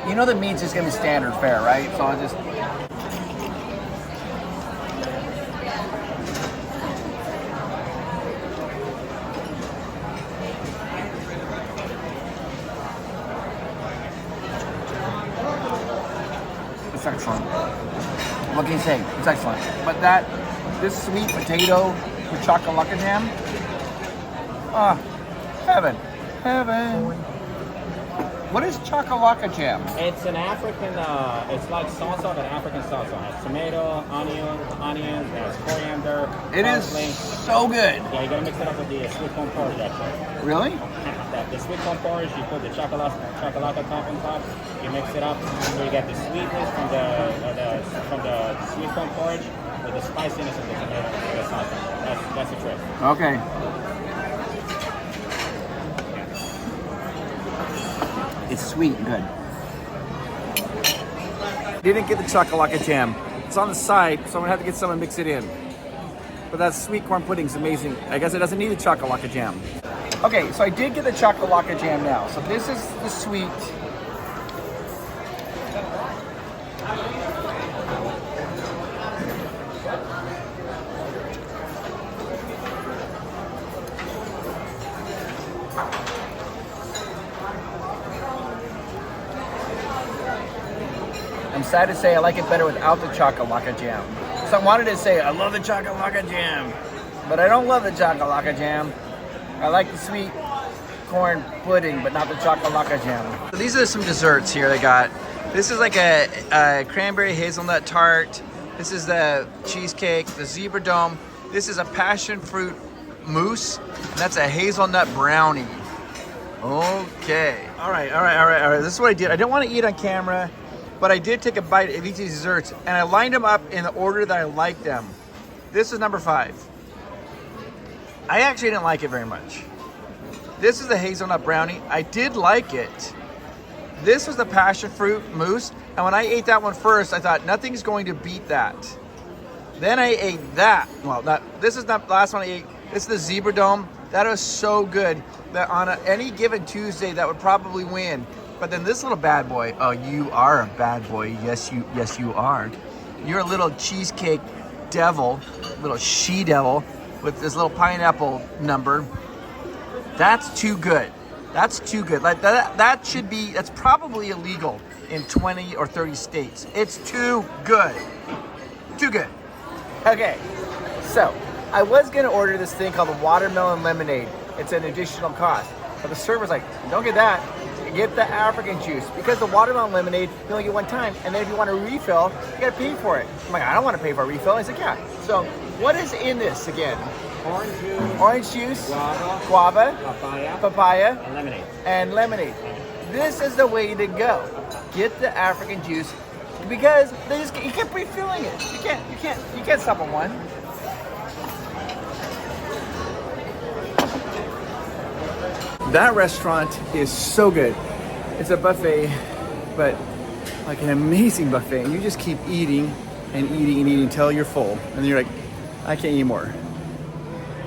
You know the meat's just gonna be standard fare, right? So I'll just... It's excellent. What can you say? It's excellent. But this sweet potato with chakalaka jam, heaven. Heaven. What is chakalaka jam? It's an African, it's like salsa, but African salsa. It has tomato, onions, it has coriander, It is parsley. so good. Yeah, you gotta mix it up with the sweet corn porridge, actually. Really? The sweet corn porridge, you put the chakalaka top on top, you mix it up, so you get the sweetness from the sweet corn porridge with the spiciness of the tomato and the salsa. That's the trick. Okay. It's sweet and good. Didn't get the chakalaka jam. It's on the side, so I'm gonna have to get some and mix it in. But that sweet corn pudding's amazing. I guess it doesn't need the chakalaka jam. Okay, so I did get the chakalaka jam now. So this is the sweet. I'm sad to say I like it better without the chocolate jam. So I wanted to say I love the chocolate jam, but I don't love the chocolate jam. I like the sweet corn pudding, but not the chocolate jam. So these are some desserts here they got. This is like a cranberry hazelnut tart. This is the cheesecake, the zebra dome. This is a passion fruit mousse, and that's a hazelnut brownie. Okay. All right. This is what I did. I didn't want to eat on camera, but I did take a bite of each of these desserts, and I lined them up in the order that I liked them. This is number 5. I actually didn't like it very much. This is the hazelnut brownie. I did like it. This was the passion fruit mousse, and when I ate that one first, I thought nothing's going to beat that. Then I ate that. Well, this is not the last one I ate. This is the zebra dome. That was so good that on any given Tuesday, that would probably win. But then this little bad boy, oh, you are a bad boy. Yes, you are. You're a little cheesecake devil, little she-devil with this little pineapple number. That's too good. That's too good. Like that's probably illegal in 20 or 30 states. It's too good. Too good. Okay, so I was gonna order this thing called the watermelon lemonade. It's an additional cost. But the server's like, don't get that. Get the African juice. Because the watermelon lemonade, you only get one time. And then if you want a refill, you gotta pay for it. I'm like, I don't want to pay for a refill. I said, yeah. So what is in this again? Orange juice, guava, papaya, and lemonade. This is the way to go. Get the African juice because you can't refilling it. You can't stop on one. That restaurant is so good. It's a buffet, but like an amazing buffet. And you just keep eating and eating and eating until you're full. And then you're like, I can't eat more.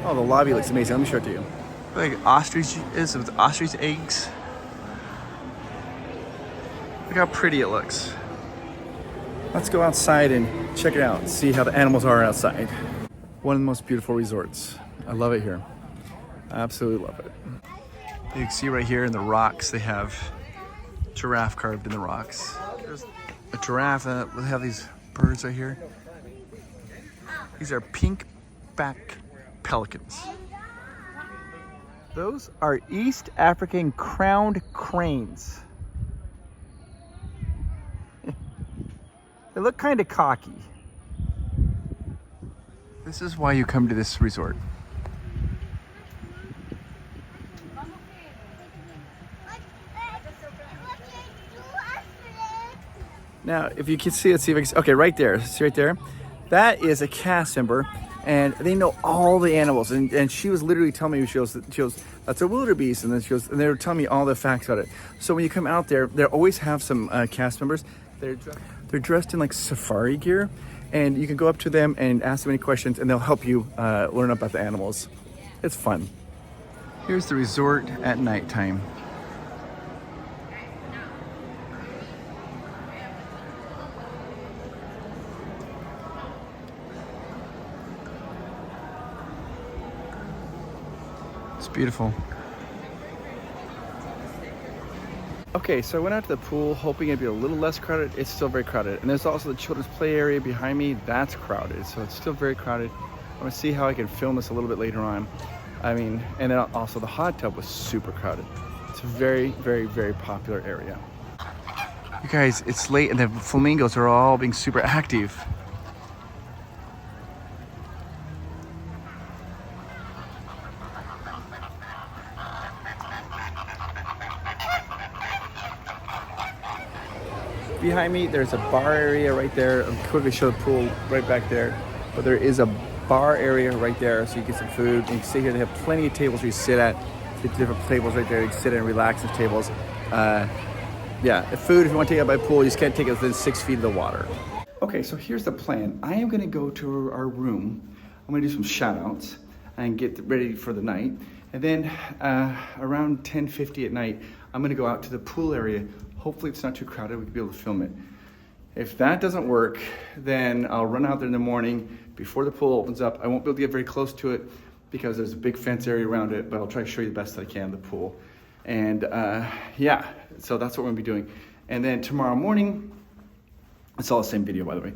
Oh, the lobby looks amazing. Let me show it to you. Like ostrich is with ostrich eggs. Look how pretty it looks. Let's go outside and check it out. See how the animals are outside. One of the most beautiful resorts. I love it here. I absolutely love it. You can see right here in the rocks, they have giraffe carved in the rocks. There's a giraffe. We have these birds right here. These are pink-back pelicans. Those are East African crowned cranes. They look kind of cocky. This is why you come to this resort. Now, if you can see, let's see if I can, okay, right there, see right there? That is a cast member, and they know all the animals. And she was literally telling me, she goes, that's a wildebeest, and then and they were telling me all the facts about it. So when you come out there, they always have some cast members. They're dressed in like safari gear, and you can go up to them and ask them any questions, and they'll help you learn about the animals. It's fun. Here's the resort at nighttime. Beautiful. Okay, so I went out to the pool hoping it'd be a little less crowded. It's still very crowded. And there's also the children's play area behind me. That's crowded, so it's still very crowded. I'm gonna see how I can film this a little bit later on. I mean, and then also the hot tub was super crowded. It's a very, very, very popular area. You guys, it's late and the flamingos are all being super active. Behind me, there's a bar area right there. I'll quickly show the pool right back there. But there is a bar area right there, so you get some food. And you can sit here. They have plenty of tables where you sit at. Different tables right there. You can sit and relax at tables. Yeah, food, if you want to take it by pool, you just can't take it within 6 feet of the water. Okay, so here's the plan. I am going to go to our room. I'm going to do some shout outs and get ready for the night. And then around 10:50 at night, I'm going to go out to the pool area. Hopefully it's not too crowded, we can be able to film it. If that doesn't work, then I'll run out there in the morning before the pool opens up. I won't be able to get very close to it because there's a big fence area around it, but I'll try to show you the best that I can, the pool. And yeah, so that's what we're gonna be doing. And then tomorrow morning, It's all the same video, by the way.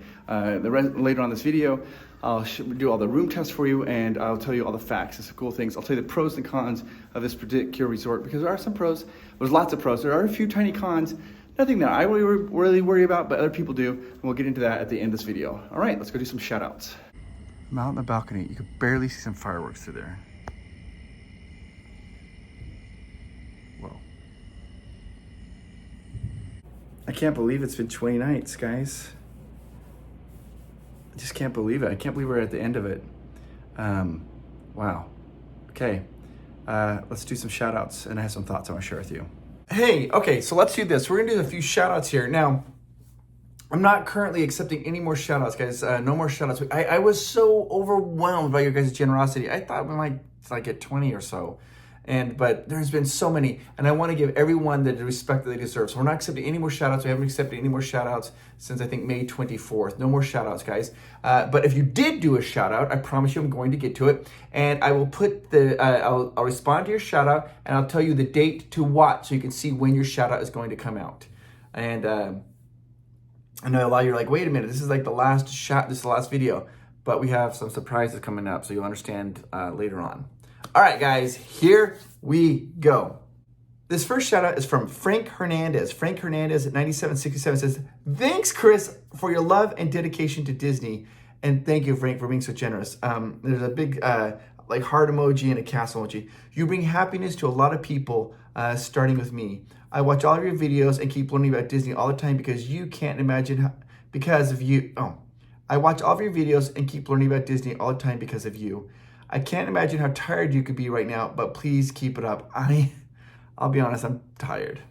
Later on this video, I'll do all the room tests for you, and I'll tell you all the facts and some cool things. I'll tell you the pros and cons of this particular resort, because there are some pros. There's lots of pros. There are a few tiny cons. Nothing that I really worry about, but other people do. And we'll get into that at the end of this video. All right, let's go do some shout outs. I'm out on the balcony. You can barely see some fireworks through there. Whoa. I can't believe it's been 20 nights, guys. I just can't believe it. I can't believe we're at the end of it. Wow. Okay. Let's do some shout outs, and I have some thoughts I want to share with you. Hey, okay, so let's do this. We're gonna do a few shout outs here. Now, I'm not currently accepting any more shout outs, guys. No more shout outs. I was so overwhelmed by your guys' generosity. I thought we might like get 20 or so. But there's been so many, and I want to give everyone the respect that they deserve. So we're not accepting any more shout outs. We haven't accepted any more shout outs since I think May 24th. No more shout outs, guys. But if you did do a shout out, I promise you I'm going to get to it. And I will put I'll respond to your shout out, and I'll tell you the date to watch so you can see when your shout out is going to come out. And I know a lot of you are like, wait a minute, this is like the last shot, this is the last video. But we have some surprises coming up, so you'll understand later on. All right, guys, here we go. This first shout out is from Frank Hernandez. Frank Hernandez at 9767 says, thanks, Chris, for your love and dedication to Disney. And thank you, Frank, for being so generous. There's a big like heart emoji and a castle emoji. You bring happiness to a lot of people, starting with me. I watch all of your videos and keep learning about Disney all the time because you can't imagine how, because of you. Oh, I watch all of your videos and keep learning about Disney all the time because of you. I can't imagine how tired you could be right now, but please keep it up. I'll be honest, I'm tired.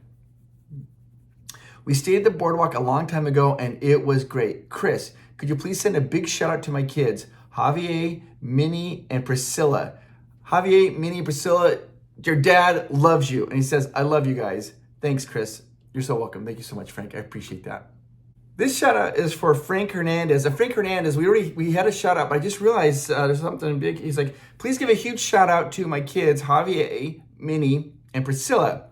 We stayed at the boardwalk a long time ago and it was great. Chris, could you please send a big shout out to my kids, Javier, Minnie, and Priscilla. Javier, Minnie, and Priscilla, your dad loves you. And he says, I love you guys. Thanks, Chris. You're so welcome. Thank you so much, Frank. I appreciate that. This shout out is for Frank Hernandez. Frank Hernandez, we had a shout out, but I just realized there's something big. He's like, please give a huge shout out to my kids, Javier, Minnie, and Priscilla.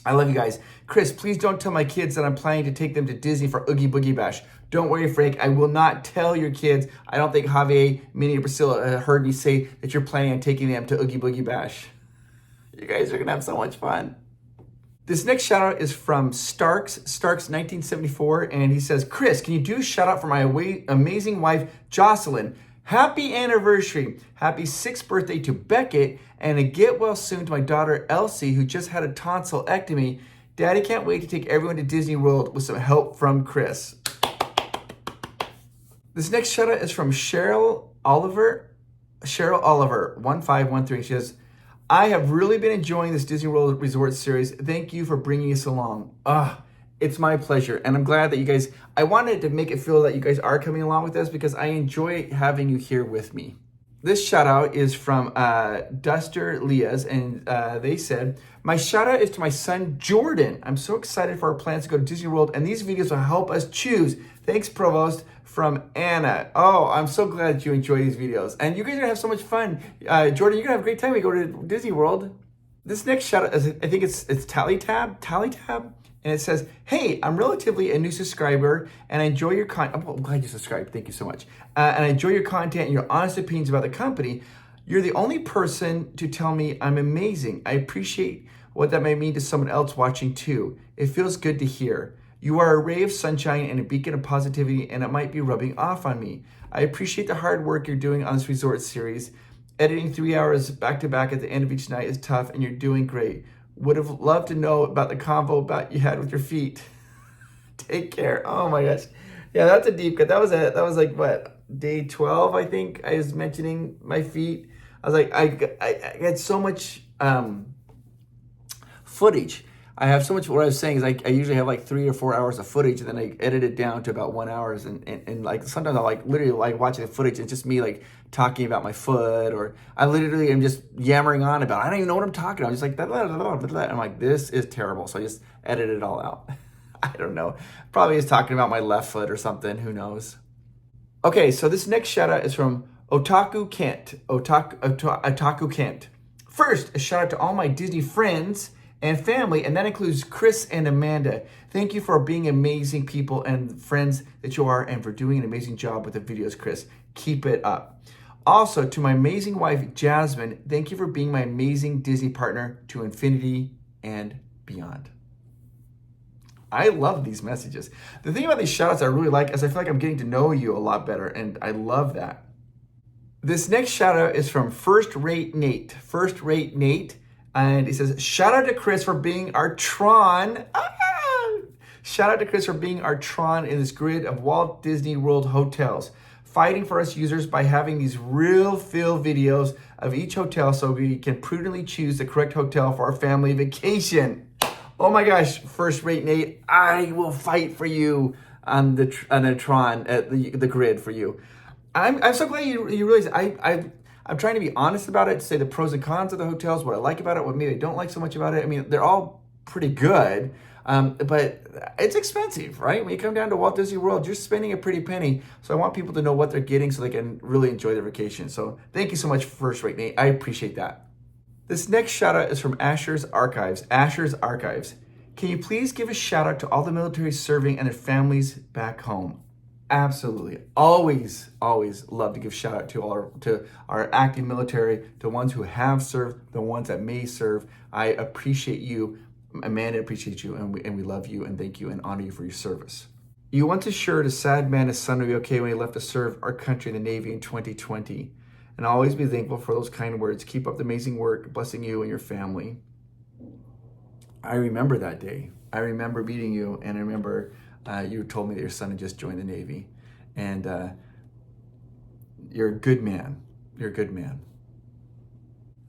I love you guys. Chris, please don't tell my kids that I'm planning to take them to Disney for Oogie Boogie Bash. Don't worry, Frank. I will not tell your kids. I don't think Javier, Minnie, and Priscilla heard me say that you're planning on taking them to Oogie Boogie Bash. You guys are going to have so much fun. This next shout out is from Starks 1974, and he says, Chris, can you do a shout out for my amazing wife, Jocelyn? Happy anniversary. Happy 6th birthday to Beckett, and a get well soon to my daughter, Elsie, who just had a tonsillectomy. Daddy can't wait to take everyone to Disney World with some help from Chris. This next shout out is from Cheryl Oliver, 1513. She says, I have really been enjoying this Disney World Resort series. Thank you for bringing us along. It's my pleasure. And I'm glad that you guys, I wanted to make it feel that you guys are coming along with this because I enjoy having you here with me. This shout out is from Duster Leas, and they said, my shout out is to my son, Jordan. I'm so excited for our plans to go to Disney World, and these videos will help us choose. Thanks, Provost, from Anna. Oh, I'm so glad that you enjoy these videos. And you guys are gonna have so much fun. Jordan, you're gonna have a great time when you go to Disney World. This next shout out is, I think it's Tally Tab. And it says, hey, I'm relatively a new subscriber and I enjoy your content. I'm glad you subscribed. Thank you so much. And I enjoy your content and your honest opinions about the company. You're the only person to tell me I'm amazing. I appreciate what that may mean to someone else watching too. It feels good to hear. You are a ray of sunshine and a beacon of positivity, and it might be rubbing off on me. I appreciate the hard work you're doing on this resort series. Editing 3 hours back to back at the end of each night is tough, and you're doing great. Would have loved to know about the convo about you had with your feet. Take care. Oh my gosh. Yeah, that's a deep cut. That was like what, day 12, I think. I was mentioning my feet. I was like, I had so much footage. I have so much, what I was saying is I usually have like 3 or 4 hours of footage, and then I edit it down to about 1 hour. And like sometimes I like literally like watching the footage. It's just me like talking about my foot, or I literally am just yammering on about, I don't even know what I'm talking about. I'm just like, blah, blah, blah, blah, blah. I'm like, this is terrible. So I just edit it all out. I don't know. Probably is talking about my left foot or something. Who knows? Okay, so this next shout out is from Otaku Kent. Otaku Kent. First, a shout out to all my Disney friends and family, and that includes Chris and Amanda. Thank you for being amazing people and friends that you are, and for doing an amazing job with the videos, Chris. Keep it up. Also, to my amazing wife, Jasmine, thank you for being my amazing Disney partner to infinity and beyond. I love these messages. The thing about these shout outs I really like is I feel like I'm getting to know you a lot better, and I love that. This next shout out is from First Rate Nate. First Rate Nate. And he says, shout out to Chris for being our Tron. Shout out to Chris for being our Tron in this grid of Walt Disney World hotels. Fighting for us users by having these real feel videos of each hotel so we can prudently choose the correct hotel for our family vacation. Oh my gosh, First Rate Nate, I will fight for you on the Tron, at the grid for you. I'm so glad you realize I'm trying to be honest about it, to say the pros and cons of the hotels, what I like about it, what maybe I don't like so much about it. I mean, they're all pretty good, but it's expensive, right? When you come down to Walt Disney World, you're spending a pretty penny. So I want people to know what they're getting so they can really enjoy their vacation. So thank you so much, First Rate Nate. I appreciate that. This next shout out is from Asher's Archives. Asher's Archives. Can you please give a shout out to all the military serving and their families back home? Absolutely. Always love to give shout out to our active military, the ones who have served, the ones that may serve. I appreciate you. Amanda appreciates you, and we love you and thank you and honor you for your service. You once assured a sad man his son would be okay when he left to serve our country in the Navy in 2020. And I'll always be thankful for those kind words. Keep up the amazing work, blessing you and your family. I remember that day. I remember meeting you, and I remember you told me that your son had just joined the Navy. And you're a good man. You're a good man.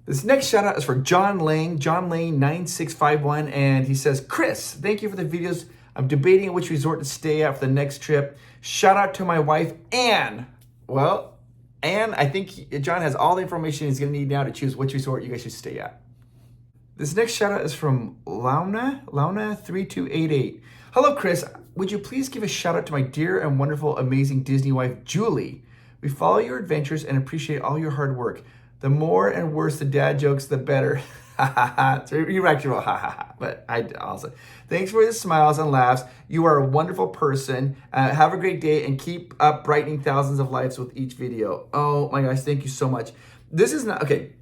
This next shout out is for John Lane, John Lane 9651, and he says, Chris, thank you for the videos. I'm debating which resort to stay at for the next trip. Shout out to my wife, Anne. Well, Anne, I think John has all the information he's going to need now to choose which resort you guys should stay at. This next shout out is from Launa3288. Hello, Chris. Would you please give a shout out to my dear and wonderful, amazing Disney wife, Julie? We follow your adventures and appreciate all your hard work. The more and worse the dad jokes, the better. So you're actually but I also thanks for the smiles and laughs. You are a wonderful person. Have a great day and keep up brightening thousands of lives with each video. Oh my gosh, thank you so much. This is not okay.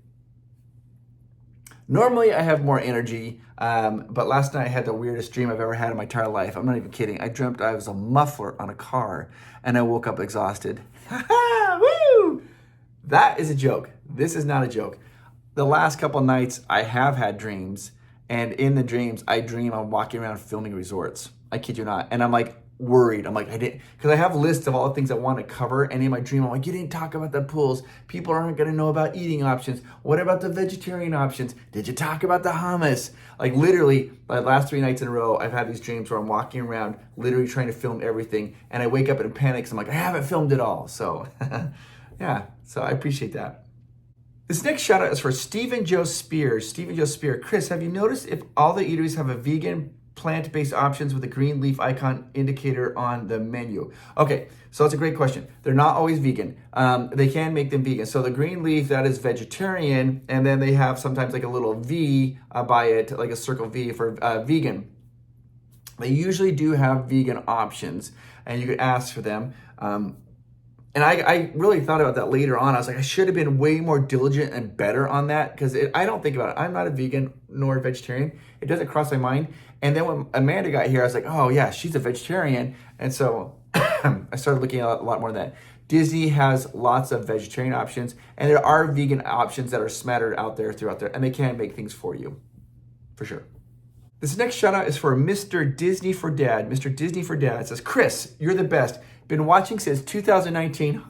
Normally I have more energy, but last night I had the weirdest dream I've ever had in my entire life. I'm not even kidding. I dreamt I was a muffler on a car and I woke up exhausted. Woo! That is a joke. This is not a joke. The last couple nights I have had dreams, and in the dreams I dream I'm walking around filming resorts. I kid you not. And I'm like worried. I'm like, I didn't, because I have lists of all the things I want to cover, and in my dream I'm like, you didn't talk about the pools. People aren't going to know about eating options. What about the vegetarian options? Did you talk about the hummus? Like literally, the last 3 nights in a row, I've had these dreams where I'm walking around literally trying to film everything, and I wake up in panic. I'm like, I haven't filmed it all. So yeah, so I appreciate that. This next shout out is for Stephen Joe Spear. Stephen Joe Spear. Chris, have you noticed if all the eateries have a vegan, plant-based options with a green leaf icon indicator on the menu? Okay, so that's a great question. They're not always vegan. They can make them vegan. So the green leaf, that is vegetarian, and then they have sometimes like a little V by it, like a circle V for vegan. They usually do have vegan options, and you could ask for them. And I really thought about that later on. I was like, I should have been way more diligent and better on that, because I don't think about it. I'm not a vegan nor a vegetarian. It doesn't cross my mind. And then when Amanda got here, I was like, oh yeah, she's a vegetarian. And so I started looking at a lot more of that. Disney has lots of vegetarian options, and there are vegan options that are smattered out there throughout there, and they can make things for you, for sure. This next shout out is for Mr. Disney for Dad. Mr. Disney for Dad. It says, Chris, you're the best. Been watching since 2019.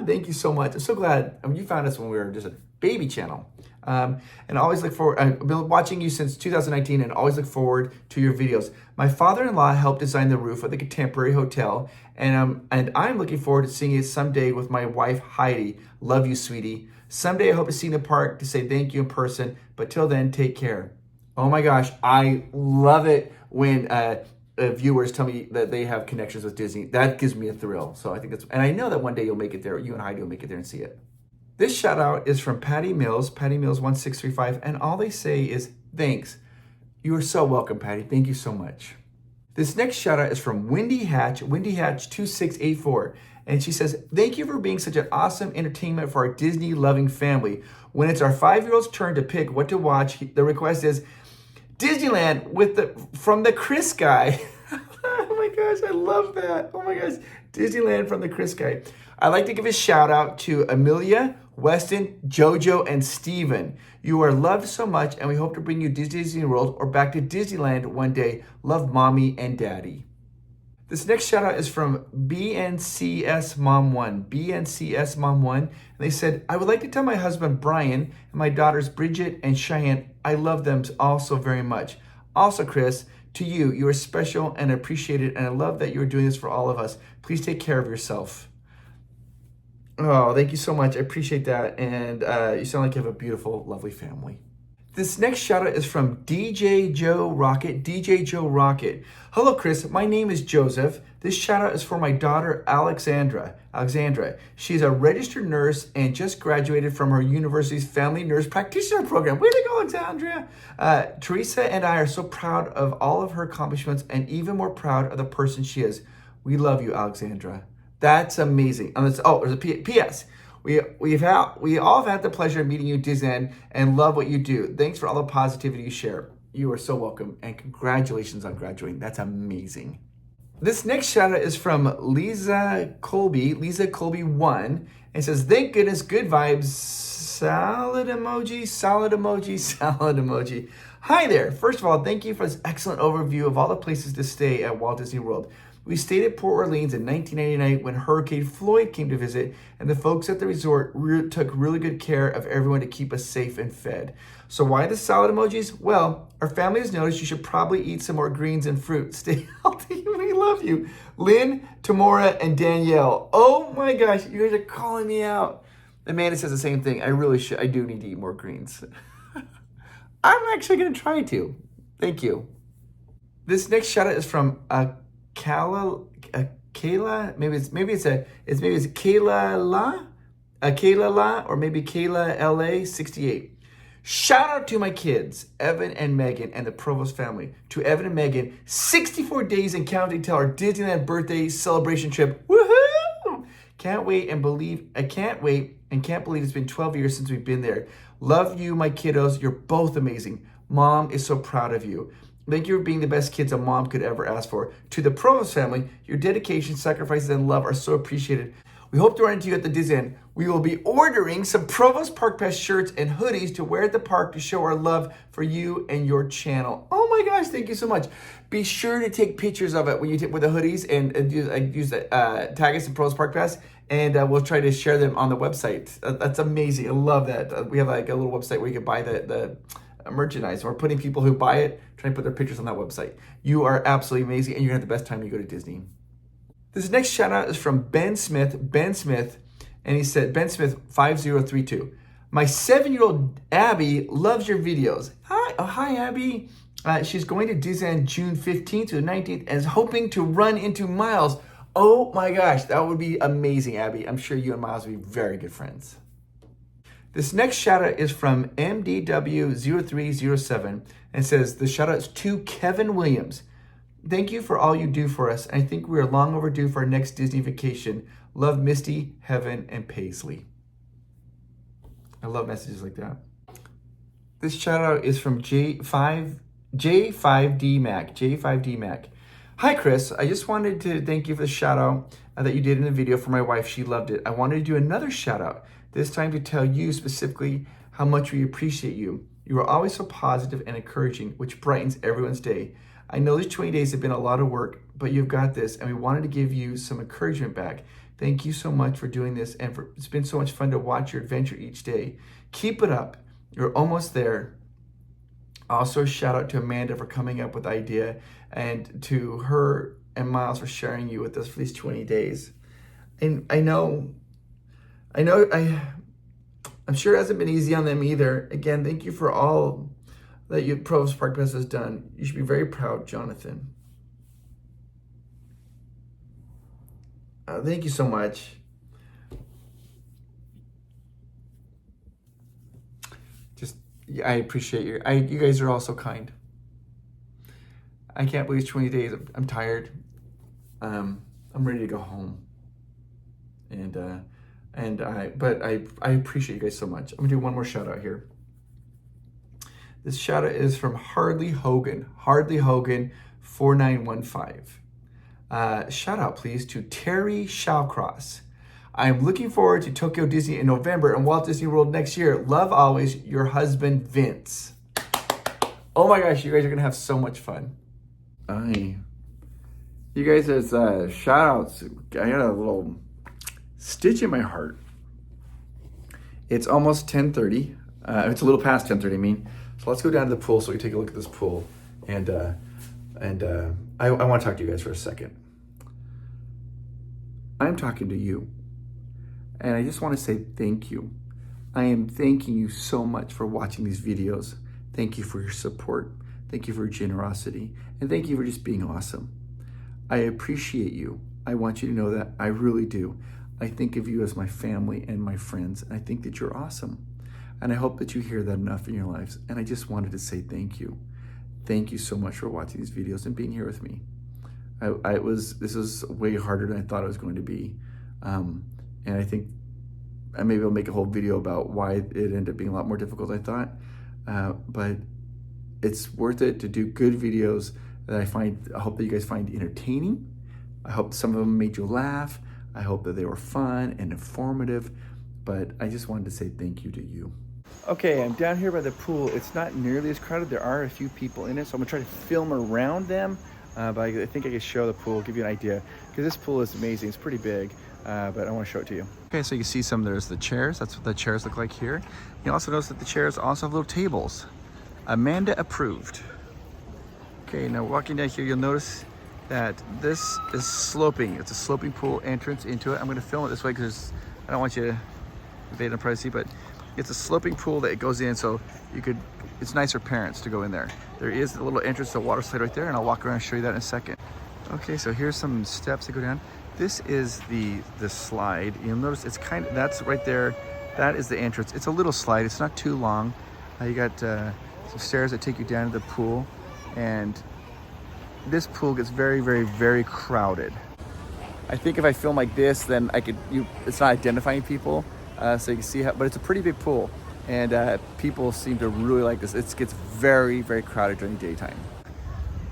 Thank you so much. I'm so glad you found us when we were just a baby channel. And always look forward. I've been watching you since 2019 and always look forward to your videos. My father-in-law helped design the roof of the contemporary hotel, and I'm looking forward to seeing it someday with my wife, Heidi. Love you, sweetie. Someday I hope to see you in the park to say thank you in person, but till then, take care. Oh my gosh, I love it when viewers tell me that they have connections with Disney. That gives me a thrill. So I think that's, and I know that one day you'll make it there. You and Heidi will make it there and see it. This shout out is from Patty Mills 1635, and all they say is thanks. You are so welcome, Patty. Thank you so much. This next shout out is from Wendy Hatch 2684. And she says, thank you for being such an awesome entertainment for our Disney loving family. When it's our 5-year-old's turn to pick what to watch, the request is Disneyland from the Chris guy. Oh my gosh, I love that. Oh my gosh, Disneyland from the Chris guy. I'd like to give a shout out to Amelia, Weston, Jojo, and Steven. You are loved so much, and we hope to bring you to Disney World or back to Disneyland one day. Love, Mommy and Daddy. This next shout out is from BNCS Mom 1. BNCS Mom 1. And they said, I would like to tell my husband Brian and my daughters Bridget and Cheyenne, I love them also very much. Also, Chris, to you, you are special and appreciated, and I love that you are doing this for all of us. Please take care of yourself. Oh, thank you so much. I appreciate that. And you sound like you have a beautiful, lovely family. This next shout out is from DJ Joe Rocket. DJ Joe Rocket. Hello, Chris. My name is Joseph. This shout out is for my daughter, Alexandra. She's a registered nurse and just graduated from her university's family nurse practitioner program. Way to go, Alexandria. Teresa and I are so proud of all of her accomplishments and even more proud of the person she is. We love you, Alexandra. That's amazing. There's a P.S. We all have had the pleasure of meeting you at Disneyland and love what you do. Thanks for all the positivity you share. You are so welcome, and congratulations on graduating. That's amazing. This next shout out is from Lisa Colby 1, and says, thank goodness, good vibes, salad emoji, salad emoji, salad emoji. Hi there. First of all, thank you for this excellent overview of all the places to stay at Walt Disney World. We stayed at Port Orleans in 1999 when Hurricane Floyd came to visit, and the folks at the resort took really good care of everyone to keep us safe and fed. So why the salad emojis? Well, our family has noticed you should probably eat some more greens and fruit. Stay healthy. We love you. Lynn, Tamora, and Danielle. Oh my gosh, you guys are calling me out. Amanda says the same thing. I really should. I do need to eat more greens. I'm actually going to try to. Thank you. This next shout out is from Kayla, maybe it's Kayla La, or maybe Kayla LA 68. Shout out to my kids, Evan and Megan, and the Provost family. To Evan and Megan, 64 days and counting till our Disneyland birthday celebration trip. Woohoo! Can't wait and can't believe it's been 12 years since we've been there. Love you, my kiddos. You're both amazing. Mom is so proud of you. Thank you for being the best kids a mom could ever ask for. To the Provost family, your dedication, sacrifices, and love are so appreciated. We hope to run into you at the Disneyland. We will be ordering some Provost Park Pass shirts and hoodies to wear at the park to show our love for you and your channel. Oh my gosh, thank you so much. Be sure to take pictures of it when you with the hoodies and use the tag us in Provost Park Pass, and we'll try to share them on the website. That's amazing. I love that. We have like a little website where you can buy the merchandise. We're putting people who buy it, trying to put their pictures on that website. You are absolutely amazing, and you're gonna have the best time you go to Disney. This next shout out is from Ben Smith, and he said, Ben Smith 5032. My 7-year-old Abby loves your videos. Hi Abby. She's going to Disneyland June 15th to the 19th and is hoping to run into Miles. Oh my gosh, that would be amazing, Abby. I'm sure you and Miles will be very good friends. This next shout out is from MDW0307 and says, the shout out is to Kevin Williams. Thank you for all you do for us. I think we are long overdue for our next Disney vacation. Love, Misty, Heaven, and Paisley. I love messages like that. This shout out is from J5D Mac. Hi, Chris. I just wanted to thank you for the shout out that you did in the video for my wife. She loved it. I wanted to do another shout out, this time to tell you specifically how much we appreciate you. You are always so positive and encouraging, which brightens everyone's day. I know these 20 days have been a lot of work, but you've got this, and we wanted to give you some encouragement back. Thank you so much for doing this, and it's been so much fun to watch your adventure each day. Keep it up. You're almost there. Also, a shout out to Amanda for coming up with the idea, and to her and Miles for sharing you with us for these 20 days. And I'm sure it hasn't been easy on them either. Again, thank you for all that Provost Park Pass has done. You should be very proud, Jonathan. Thank you so much. I appreciate you guys are all so kind. I can't believe it's 20 days. I'm tired. I'm ready to go home. But I appreciate you guys so much. I'm gonna do one more shout out here. This shout out is from Harley Hogan 4915. Shout out please to Terry Shawcross. I am looking forward to Tokyo Disney in November and Walt Disney World next year. Love always, your husband Vince. Oh my gosh, you guys are gonna have so much fun. You guys as shout outs, I got a little stitch in my heart. It's almost 10:30. It's a little past 10:30, I mean. So let's go down to the pool so we can take a look at this pool. And I want to talk to you guys for a second. I'm talking to you. And I just want to say thank you. I am thanking you so much for watching these videos. Thank you for your support. Thank you for your generosity. And thank you for just being awesome. I appreciate you. I want you to know that. I really do. I think of you as my family and my friends. And I think that you're awesome. And I hope that you hear that enough in your lives. And I just wanted to say thank you. Thank you so much for watching these videos and being here with me. This was way harder than I thought it was going to be. And I think maybe I'll make a whole video about why it ended up being a lot more difficult than I thought. But it's worth it to do good videos that I hope that you guys find entertaining. I hope some of them made you laugh. I hope that they were fun and informative. But I just wanted to say thank you to you. Okay, I'm down here by the pool. It's not nearly as crowded. There are a few people in it, so I'm gonna try to film around them. But I think I can show the pool, give you an idea. Because this pool is amazing, it's pretty big, but I wanna show it to you. Okay, so you can see there's the chairs. That's what the chairs look like here. You also notice that the chairs also have little tables. Amanda approved. Okay, now walking down here, you'll notice that this is sloping. It's a sloping pool entrance into it. I'm gonna film it this way because I don't want you to invade on privacy, but it's a sloping pool that it goes in, so it's nice for parents to go in there. There is a little entrance to a water slide right there, and I'll walk around and show you that in a second. Okay, so here's some steps that go down. This is the slide. You'll notice that's right there. That is the entrance. It's a little slide. It's not too long. You got some stairs that take you down to the pool, and this pool gets very, very, very crowded. I think if I film like this, then it's not identifying people. So you can see but it's a pretty big pool, and people seem to really like this. It gets very, very crowded during the daytime.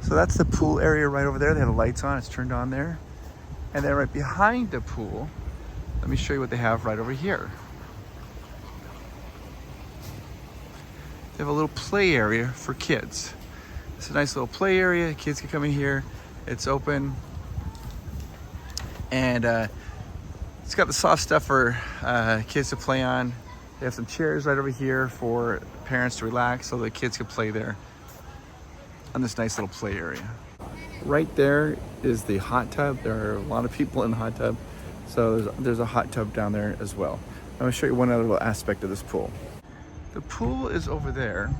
So that's the pool area right over there. They have the lights on, it's turned on there. And then right behind the pool, let me show you what they have right over here. They have a little play area for kids. It's a nice little play area. Kids can come in here. It's open. And it's got the soft stuff for kids to play on. They have some chairs right over here for parents to relax so the kids can play there on this nice little play area. Right there is the hot tub. There are a lot of people in the hot tub. So there's a hot tub down there as well. I'm gonna show you one other little aspect of this pool. The pool is over there.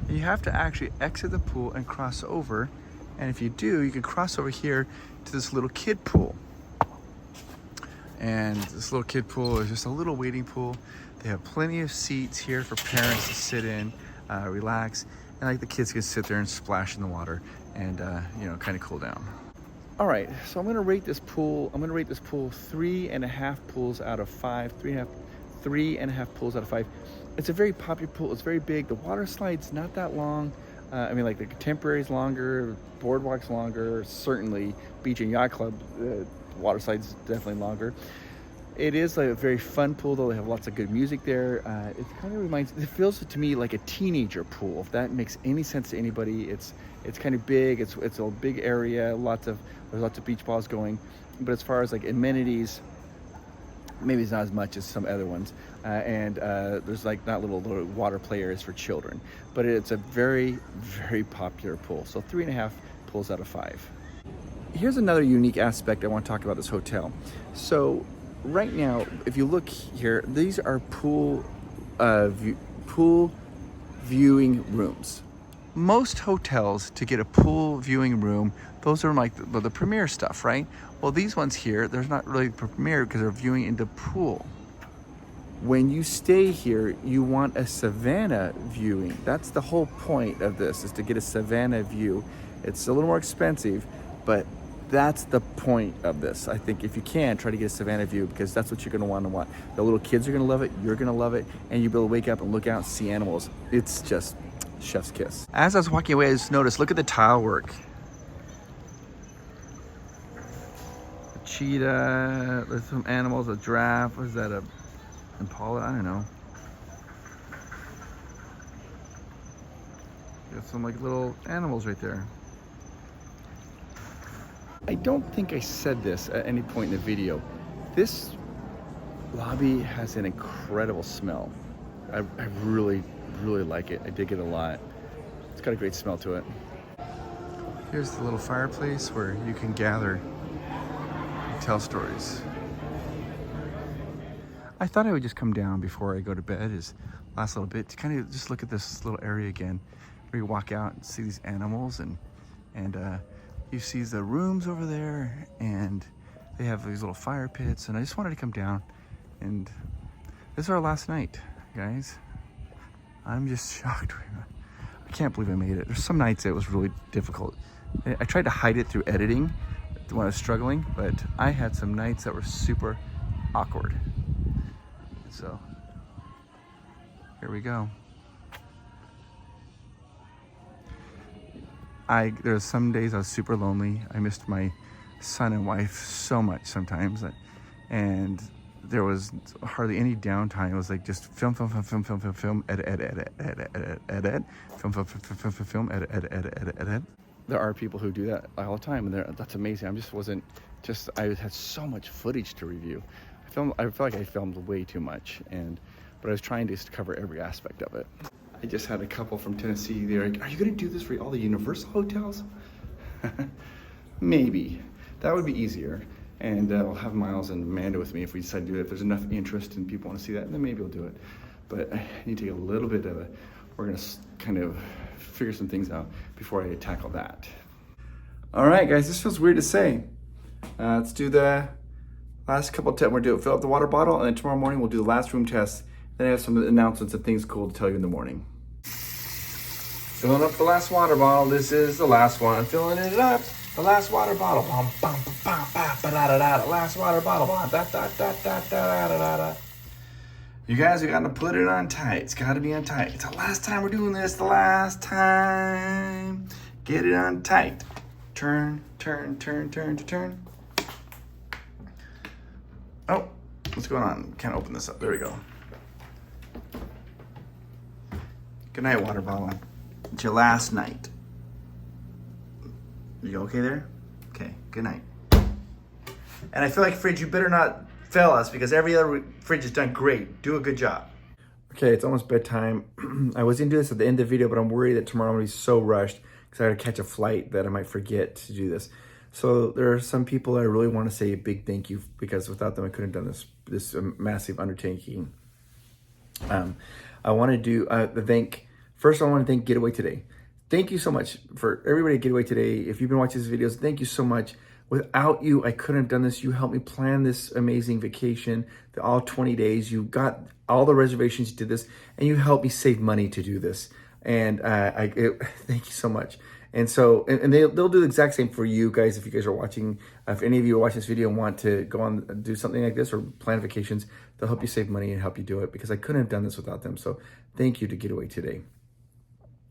And you have to actually exit the pool and cross over. And if you do, you can cross over here to this little kid pool. And this little kid pool is just a little waiting pool. They have plenty of seats here for parents to sit in, relax, and like the kids can sit there and splash in the water and kind of cool down. All right, so I'm gonna rate this pool. 3.5 pools out of 5. 3.5 pools out of 5. It's a very popular pool. It's very big. The water slide's not that long. The contemporary's longer, boardwalk's longer. Certainly, Beach and Yacht Club. Water slide's definitely longer. It is a very fun pool, though. They have lots of good music there. It feels to me like a teenager pool, if that makes any sense to anybody. It's kind of big. It's a big area. There's lots of beach balls going. But as far as like amenities, maybe it's not as much as some other ones. There's like not little water play areas for children. But it's a very, very popular pool. So 3.5 pools out of 5. Here's another unique aspect I want to talk about this hotel. So right now, if you look here, these are pool viewing rooms. Most hotels, to get a pool viewing room, those are like the premier stuff, right? Well, these ones here, there's not really premier because they're viewing into pool. When you stay here, you want a savannah viewing. That's the whole point of this, is to get a savannah view. It's a little more expensive, but that's the point of this. I think if you can, try to get a savannah view, because that's what you're gonna want. The little kids are gonna love it, you're gonna love it, and you'll be able to wake up and look out and see animals. It's just chef's kiss. As I was walking away, I just noticed, look at the tile work. A cheetah, there's some animals, a giraffe, what is that, a impala? I don't know. Got some like little animals right there. I don't think I said this at any point in the video. This lobby has an incredible smell. I really like it. I dig it a lot. It's got a great smell to it. Here's the little fireplace where you can gather and tell stories. I thought I would just come down before I go to bed, is last little bit, to kind of just look at this little area again, where you walk out and see these animals, and you see the rooms over there, and they have these little fire pits, and I just wanted to come down, and this is our last night, guys. I'm just shocked. I can't believe I made it. There's some nights it was really difficult. I tried to hide it through editing when I was struggling, but I had some nights that were super awkward. So, here we go. There's some days I was super lonely. I missed my son and wife so much sometimes, and there was hardly any downtime. It was like just film, edit, film, edit. There are people who do that all the time, and that's amazing. I had so much footage to review. I feel like I filmed way too much, but I was trying to just cover every aspect of it. I just had a couple from Tennessee. They're like, "Are you gonna do this for all the Universal hotels?" Maybe. That would be easier. And I'll have Miles and Amanda with me if we decide to do it. If there's enough interest and people want to see that, then maybe we'll do it. But I need to get a little bit of we're gonna kind of figure some things out before I tackle that. All right, guys, this feels weird to say. Let's do the last couple tests. We'll fill up the water bottle, and then tomorrow morning we'll do the last room test. Then I have some announcements and things cool to tell you in the morning. Filling up the last water bottle. This is the last one. I'm filling it up. The last water bottle. The last water bottle. You guys, we gotta put it on tight. It's gotta be on tight. It's the last time we're doing this. The last time. Get it on tight. Turn. Oh, what's going on? Can't open this up. There we go. Good night, water bottle. It's your last night. You okay there? Okay, good night. And I feel like, fridge, you better not fail us, because every other fridge has done great. Do a good job. Okay, it's almost bedtime. I was gonna do this at the end of the video, but I'm worried that tomorrow I'm gonna be so rushed because I gotta catch a flight that I might forget to do this. So there are some people I really want to say a big thank you, because without them I couldn't have done this massive undertaking. I want to do first I want to thank Getaway Today. Thank you so much for everybody at Getaway Today. If you've been watching these videos, thank you so much. Without you, I couldn't have done this. You helped me plan this amazing vacation, all 20 days. You got all the reservations, you did this, and you helped me save money to do this. And thank you so much. And so, and they'll do the exact same for you guys. If you guys are watching, if any of you are watching this video and want to go on and do something like this or plan vacations, they'll help you save money and help you do it, because I couldn't have done this without them. So thank you to Getaway Today.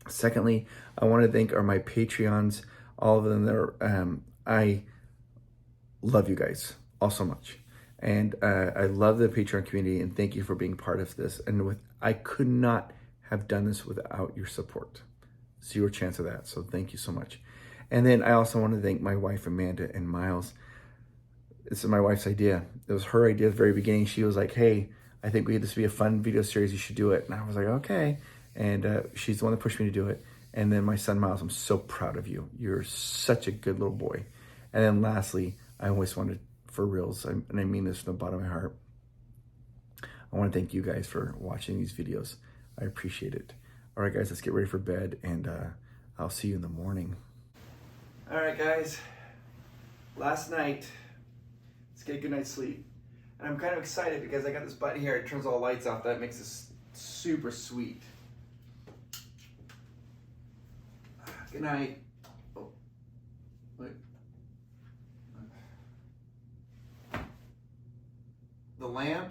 Secondly, I want to thank my Patreons, all of them. I love you guys all so much. And I love the Patreon community, and thank you for being part of this. And I could not have done this without your support. Zero chance of that. So thank you so much. And then I also want to thank my wife, Amanda, and Miles. This is my wife's idea. It was her idea at the very beginning. She was like, "Hey, I think this would be a fun video series. You should do it." And I was like, "Okay." And she's the one that pushed me to do it. And then my son, Miles, I'm so proud of you. You're such a good little boy. And then lastly, I always wanted, for reals, and I mean this from the bottom of my heart, I want to thank you guys for watching these videos. I appreciate it. All right, guys, let's get ready for bed, and I'll see you in the morning. All right, guys, last night, let's get a good night's sleep. And I'm kind of excited because I got this button here. It turns all the lights off. That makes this super sweet. Good night. Oh, lamp.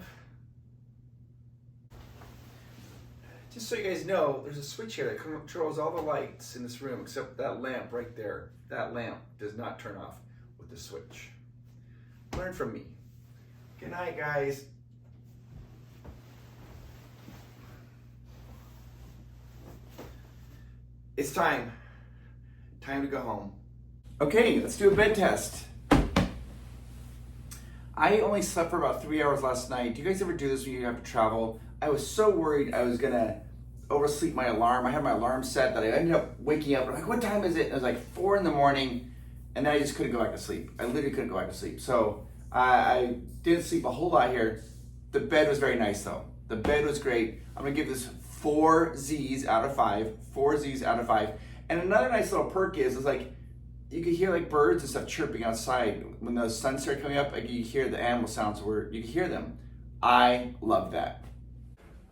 Just so you guys know, there's a switch here that controls all the lights in this room except that lamp right there. That lamp does not turn off with the switch. Learn from me. Good night, guys. It's time. Time to go home. Okay, let's do a bed test. I only slept for about 3 hours last night. Do you guys ever do this when you have to travel? I was so worried I was gonna oversleep my alarm. I had my alarm set that I ended up waking up. I'm like, what time is it? And it was like 4 in the morning, and then I just couldn't go back to sleep. I literally couldn't go back to sleep. So I didn't sleep a whole lot here. The bed was very nice though. The bed was great. I'm gonna give this 4 Z's out of 5. 4 Z's out of 5. And another nice little perk is like, you could hear like birds and stuff chirping outside. When the sun started coming up, like you hear the animal sounds where you can hear them. I love that.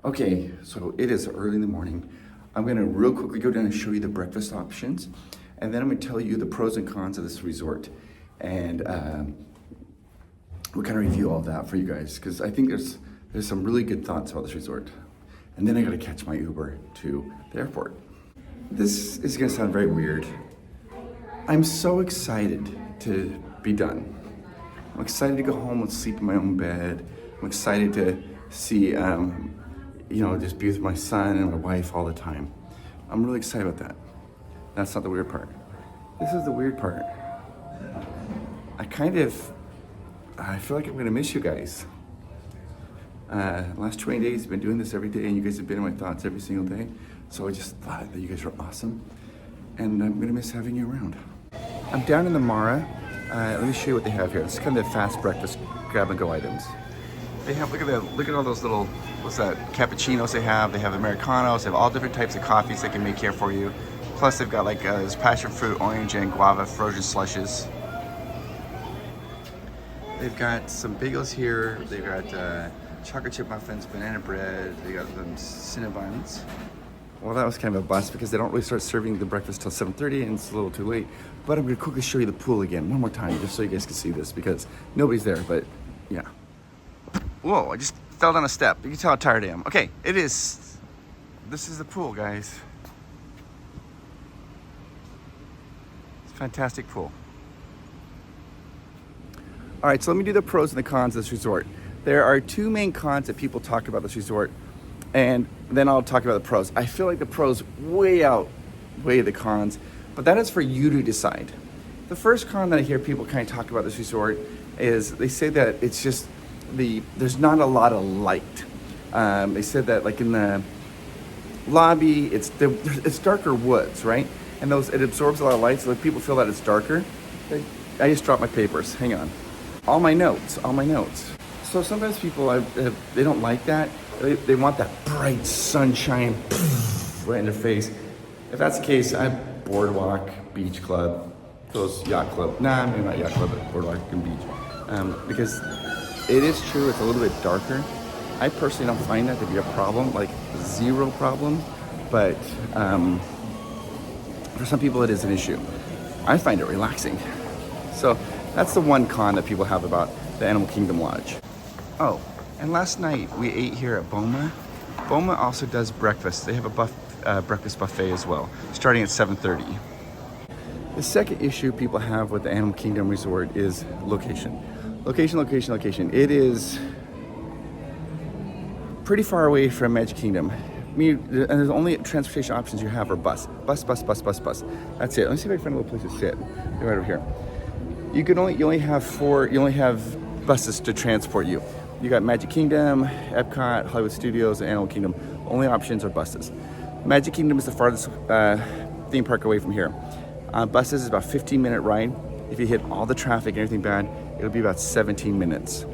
Okay, so it is early in the morning. I'm gonna real quickly go down and show you the breakfast options. And then I'm gonna tell you the pros and cons of this resort. And we'll kind of review all that for you guys, because I think there's some really good thoughts about this resort. And then I gotta catch my Uber to the airport. This is gonna sound very weird. I'm so excited to be done. I'm excited to go home and sleep in my own bed. I'm excited to see, just be with my son and my wife all the time. I'm really excited about that. That's not the weird part. This is the weird part. I feel like I'm gonna miss you guys. Last 20 days, I've been doing this every day, and you guys have been in my thoughts every single day. So I just thought that you guys are awesome, and I'm gonna miss having you around. I'm down in the Mara. Let me show you what they have here. This is kind of the fast breakfast grab and go items. They have, look at all those little, what's that, cappuccinos they have Americanos, they have all different types of coffees they can make here for you. Plus they've got like this passion fruit, orange, and guava frozen slushes. They've got some bagels here. They've got chocolate chip muffins, banana bread. They got them Cinnabons. Well, that was kind of a bust because they don't really start serving the breakfast till 7:30 and it's a little too late. But I'm gonna quickly show you the pool again one more time just so you guys can see this because nobody's there, but yeah. Whoa, I just fell down a step. You can tell how tired I am. Okay, this is the pool, guys. It's a fantastic pool. All right, so let me do the pros and the cons of this resort. There are 2 main cons that people talk about this resort, and then I'll talk about the pros. I feel like the pros outweigh the cons, but that is for you to decide. The first con that I hear people kind of talk about this resort is they say that it's just there's not a lot of light. They said that like in the lobby, it's darker woods, right? And it absorbs a lot of light, so like people feel that it's darker. I just dropped my papers, hang on. All my notes. So sometimes people, they don't like that. They want that bright sunshine right in their face. If that's the case, I have Boardwalk, Beach Club, those Yacht Club. Nah, maybe not Yacht Club, but Boardwalk and Beach. Because it is true, it's a little bit darker. I personally don't find that to be a problem, like 0 problem. But for some people it is an issue. I find it relaxing. So that's the one con that people have about the Animal Kingdom Lodge. Oh, and last night we ate here at Boma. Boma also does breakfast. They have a breakfast buffet as well, starting at 7:30. The second issue people have with the Animal Kingdom Resort is location. Location. It is pretty far away from Magic Kingdom. And the only transportation options you have are bus. That's it. Let me see if I can find a little place to sit. They're right over here. You only have buses to transport you. You got Magic Kingdom, Epcot, Hollywood Studios, and Animal Kingdom. Only options are buses. Magic Kingdom is the farthest theme park away from here. Buses is about a 15-minute ride. If you hit all the traffic and everything bad, it'll be about 17 minutes.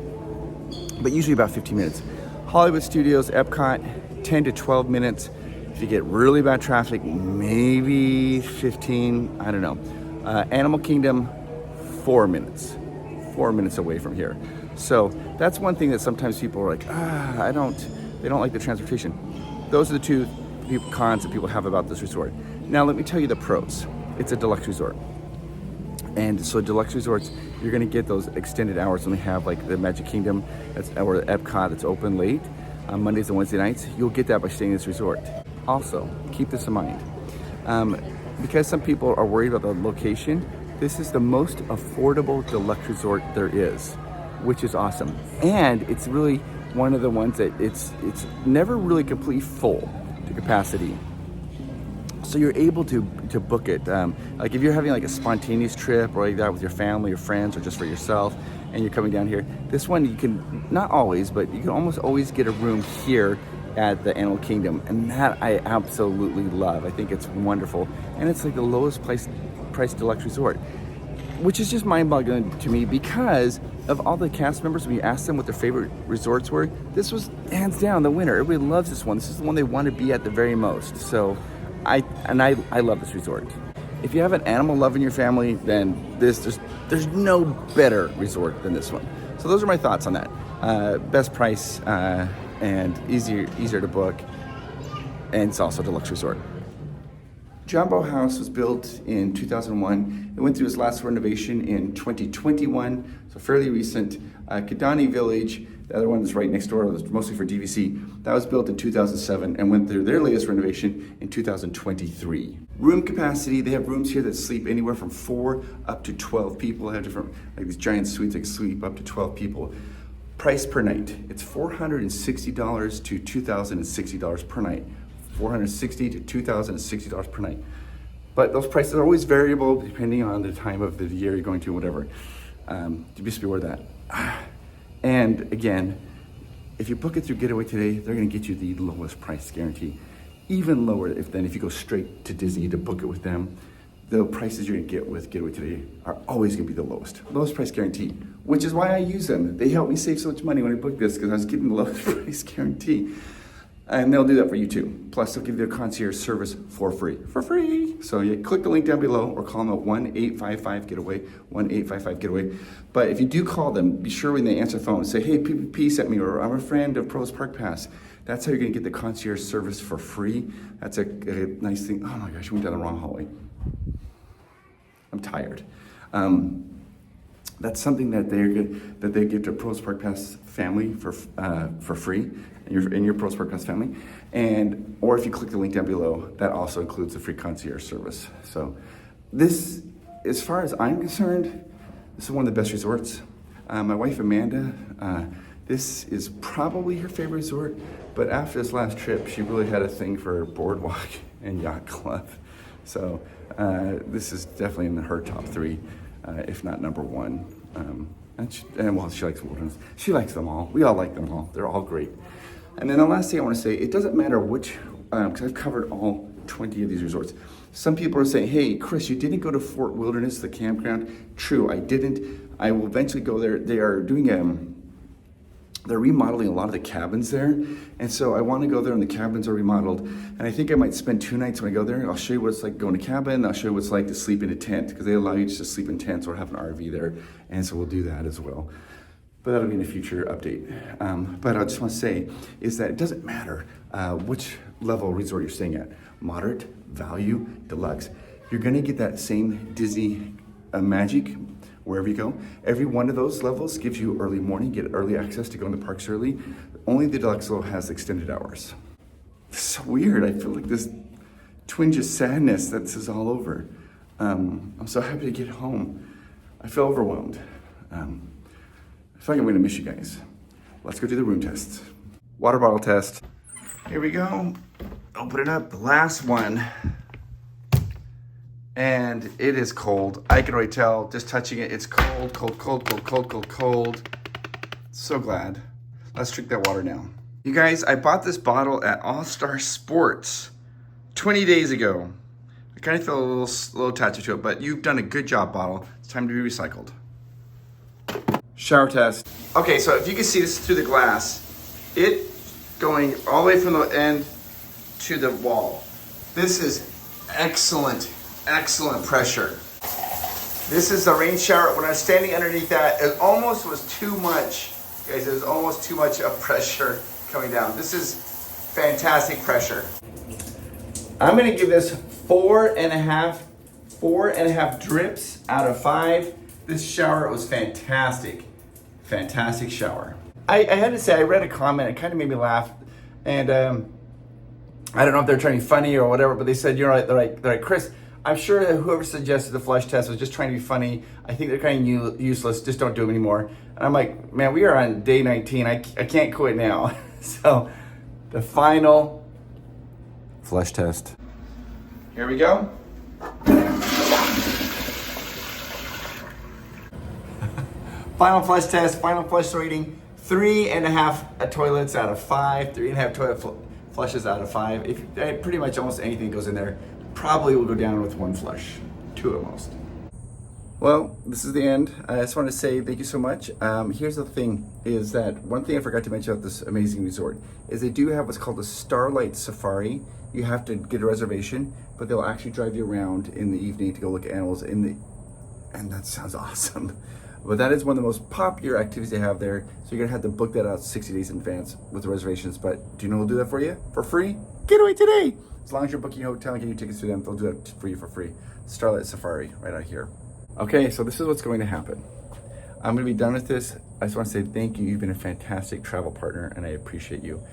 But usually about 15 minutes. Hollywood Studios, Epcot, 10 to 12 minutes. If you get really bad traffic, maybe 15, I don't know. Animal Kingdom, 4 minutes. 4 minutes away from here. So that's one thing that sometimes people are like, they don't like the transportation. Those are the 2 cons that people have about this resort. Now let me tell you the pros. It's a deluxe resort. And so deluxe resorts, you're gonna get those extended hours when they have like the Magic Kingdom or Epcot that's open late on Mondays and Wednesday nights. You'll get that by staying in this resort. Also, keep this in mind. Because some people are worried about the location, this is the most affordable deluxe resort there is, which is awesome. And it's really one of the ones that it's never really completely full to capacity. So you're able to book it. Like if you're having like a spontaneous trip or like that with your family or friends or just for yourself and you're coming down here, this one you can, not always, but you can almost always get a room here at the Animal Kingdom. And that I absolutely love. I think it's wonderful. And it's like the lowest price deluxe resort, which is just mind-boggling to me because of all the cast members. When you asked them what their favorite resorts were, this was hands down the winner. Everybody loves this one. This is the one they want to be at the very most. So I love this resort. If you have an animal love in your family, then there's no better resort than this one. So those are my thoughts on that. Best price and easier to book, and it's also a deluxe resort. Jumbo House was built in 2001. It went through its last renovation in 2021, so fairly recent. Kidani Village, the other one is right next door, mostly for DVC. That was built in 2007 and went through their latest renovation in 2023. Room capacity, they have rooms here that sleep anywhere from 4 up to 12 people. They have different, like these giant suites that sleep up to 12 people. Price per night, it's $460 to $2,060 per night. $460 to $2,060 per night. But those prices are always variable depending on the time of the year you're going to, whatever. Just be aware of that. And again, if you book it through Getaway Today, they're gonna get you the lowest price guarantee. Even lower than if you go straight to Disney to book it with them. The prices you're gonna get with Getaway Today are always gonna be the lowest price guarantee, which is why I use them. They help me save so much money when I book this because I was getting the lowest price guarantee. And they'll do that for you too. Plus, they'll give you a concierge service for free. So you click the link down below or call them at 1-855-GETAWAY, 1-855-GETAWAY. But if you do call them, be sure when they answer the phone, say, hey, PPP sent me, or I'm a friend of PROVOST Park Pass. That's how you're gonna get the concierge service for free. That's a nice thing. Oh my gosh, we went down the wrong hallway. I'm tired. That's something that they give to PROVOST Park Pass family for free. In your PROVOST Park Pass family, or if you click the link down below, that also includes the free concierge service. So this, as far as I'm concerned, this is one of the best resorts. My wife Amanda, this is probably her favorite resort, but after this last trip, she really had a thing for Boardwalk and Yacht Club. So this is definitely in her top 3, if not number 1. And she likes Wilderness. She likes them all. We all like them all. They're all great. And then the last thing I want to say, it doesn't matter which, because I've covered all 20 of these resorts. Some people are saying, hey, Chris, you didn't go to Fort Wilderness, the campground. True, I didn't. I will eventually go there. They are doing, they're remodeling a lot of the cabins there. And so I want to go there and the cabins are remodeled. And I think I might spend 2 nights when I go there. I'll show you what it's like going to cabin. I'll show you what it's like to sleep in a tent, because they allow you to sleep in tents or have an RV there. And so we'll do that as well. But that'll be in a future update. But I just want to say is that it doesn't matter which level resort you're staying at, moderate, value, deluxe. You're gonna get that same Disney magic wherever you go. Every one of those levels gives you early morning, get early access to go in the parks early. Only the deluxe level has extended hours. It's so weird. I feel like this twinge of sadness that this is all over. I'm so happy to get home. I feel overwhelmed. I feel like I'm gonna miss you guys. Let's go do the room test. Water bottle test. Here we go. Open it up, the last one. And it is cold. I can already tell, just touching it, it's cold, cold, cold, cold, cold, cold, cold. So glad. Let's drink that water now. You guys, I bought this bottle at All Star Sports 20 days ago. I kind of feel a little attached to it, but you've done a good job, bottle. It's time to be recycled. Shower test. Okay, so if you can see this through the glass, it going all the way from the end to the wall. This is excellent, excellent pressure. This is the rain shower. When I was standing underneath that, it almost was too much. Guys, it was almost too much of pressure coming down. This is fantastic pressure. I'm gonna give this 4.5 4.5 drips out of 5. This shower was fantastic. Fantastic shower. I had to say, I read a comment, it kind of made me laugh. And I don't know if they're trying to be funny or whatever, but they said, you're right, they're like, Chris, I'm sure that whoever suggested the flush test was just trying to be funny. I think they're kind of useless, just don't do them anymore. And I'm like, man, we are on day 19. I can't quit now. So the final flush test. Here we go. Final flush test, final flush rating, 3.5 toilets out of 5, 3.5 toilet flushes out of 5. If pretty much almost anything goes in there, probably will go down with 1 flush, 2 at most. Well, this is the end. I just want to say thank you so much. Here's the thing, is that one thing I forgot to mention about this amazing resort is they do have what's called a Starlight Safari. You have to get a reservation, but they'll actually drive you around in the evening to go look at animals and that sounds awesome. But that is one of the most popular activities they have there. So you're gonna have to book that out 60 days in advance with the reservations. But do you know who'll do that for you? For free? Get away today! As long as you're booking a hotel and getting your tickets to them, they'll do that for you for free. Starlight Safari, right out here. Okay, so this is what's going to happen. I'm gonna be done with this. I just wanna say thank you. You've been a fantastic travel partner and I appreciate you.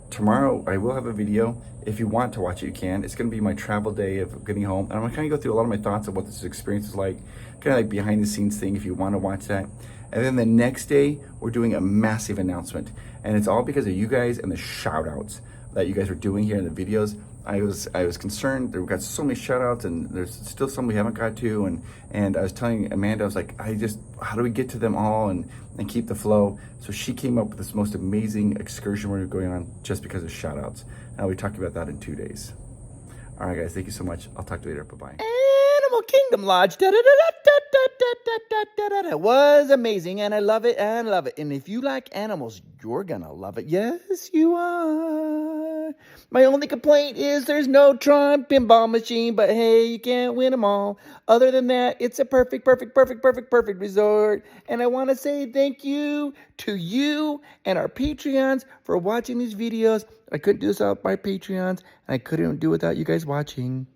Tomorrow I will have a video. If you want to watch it, you can. It's gonna be my travel day of getting home. And I'm gonna kind of go through a lot of my thoughts of what this experience is like, kind of like behind the scenes thing if you wanna watch that. And then the next day, we're doing a massive announcement. And it's all because of you guys and the shout outs that you guys are doing here in the videos. I was concerned. We've got so many shout outs and there's still some we haven't got to. And I was telling Amanda, I was like, how do we get to them all and keep the flow? So she came up with this most amazing excursion we're going on just because of shout outs. And I'll be talking about that in 2 days. All right, guys, thank you so much. I'll talk to you later. Bye-bye. Animal Kingdom Lodge. It was amazing, and I love it, and I love it. And if you like animals, you're gonna love it. Yes, you are. My only complaint is there's no Tron pinball machine, but hey, you can't win them all. Other than that, it's a perfect resort. And I want to say thank you to you and our Patreons for watching these videos. I couldn't do this without my Patreons, and I couldn't do it without you guys watching.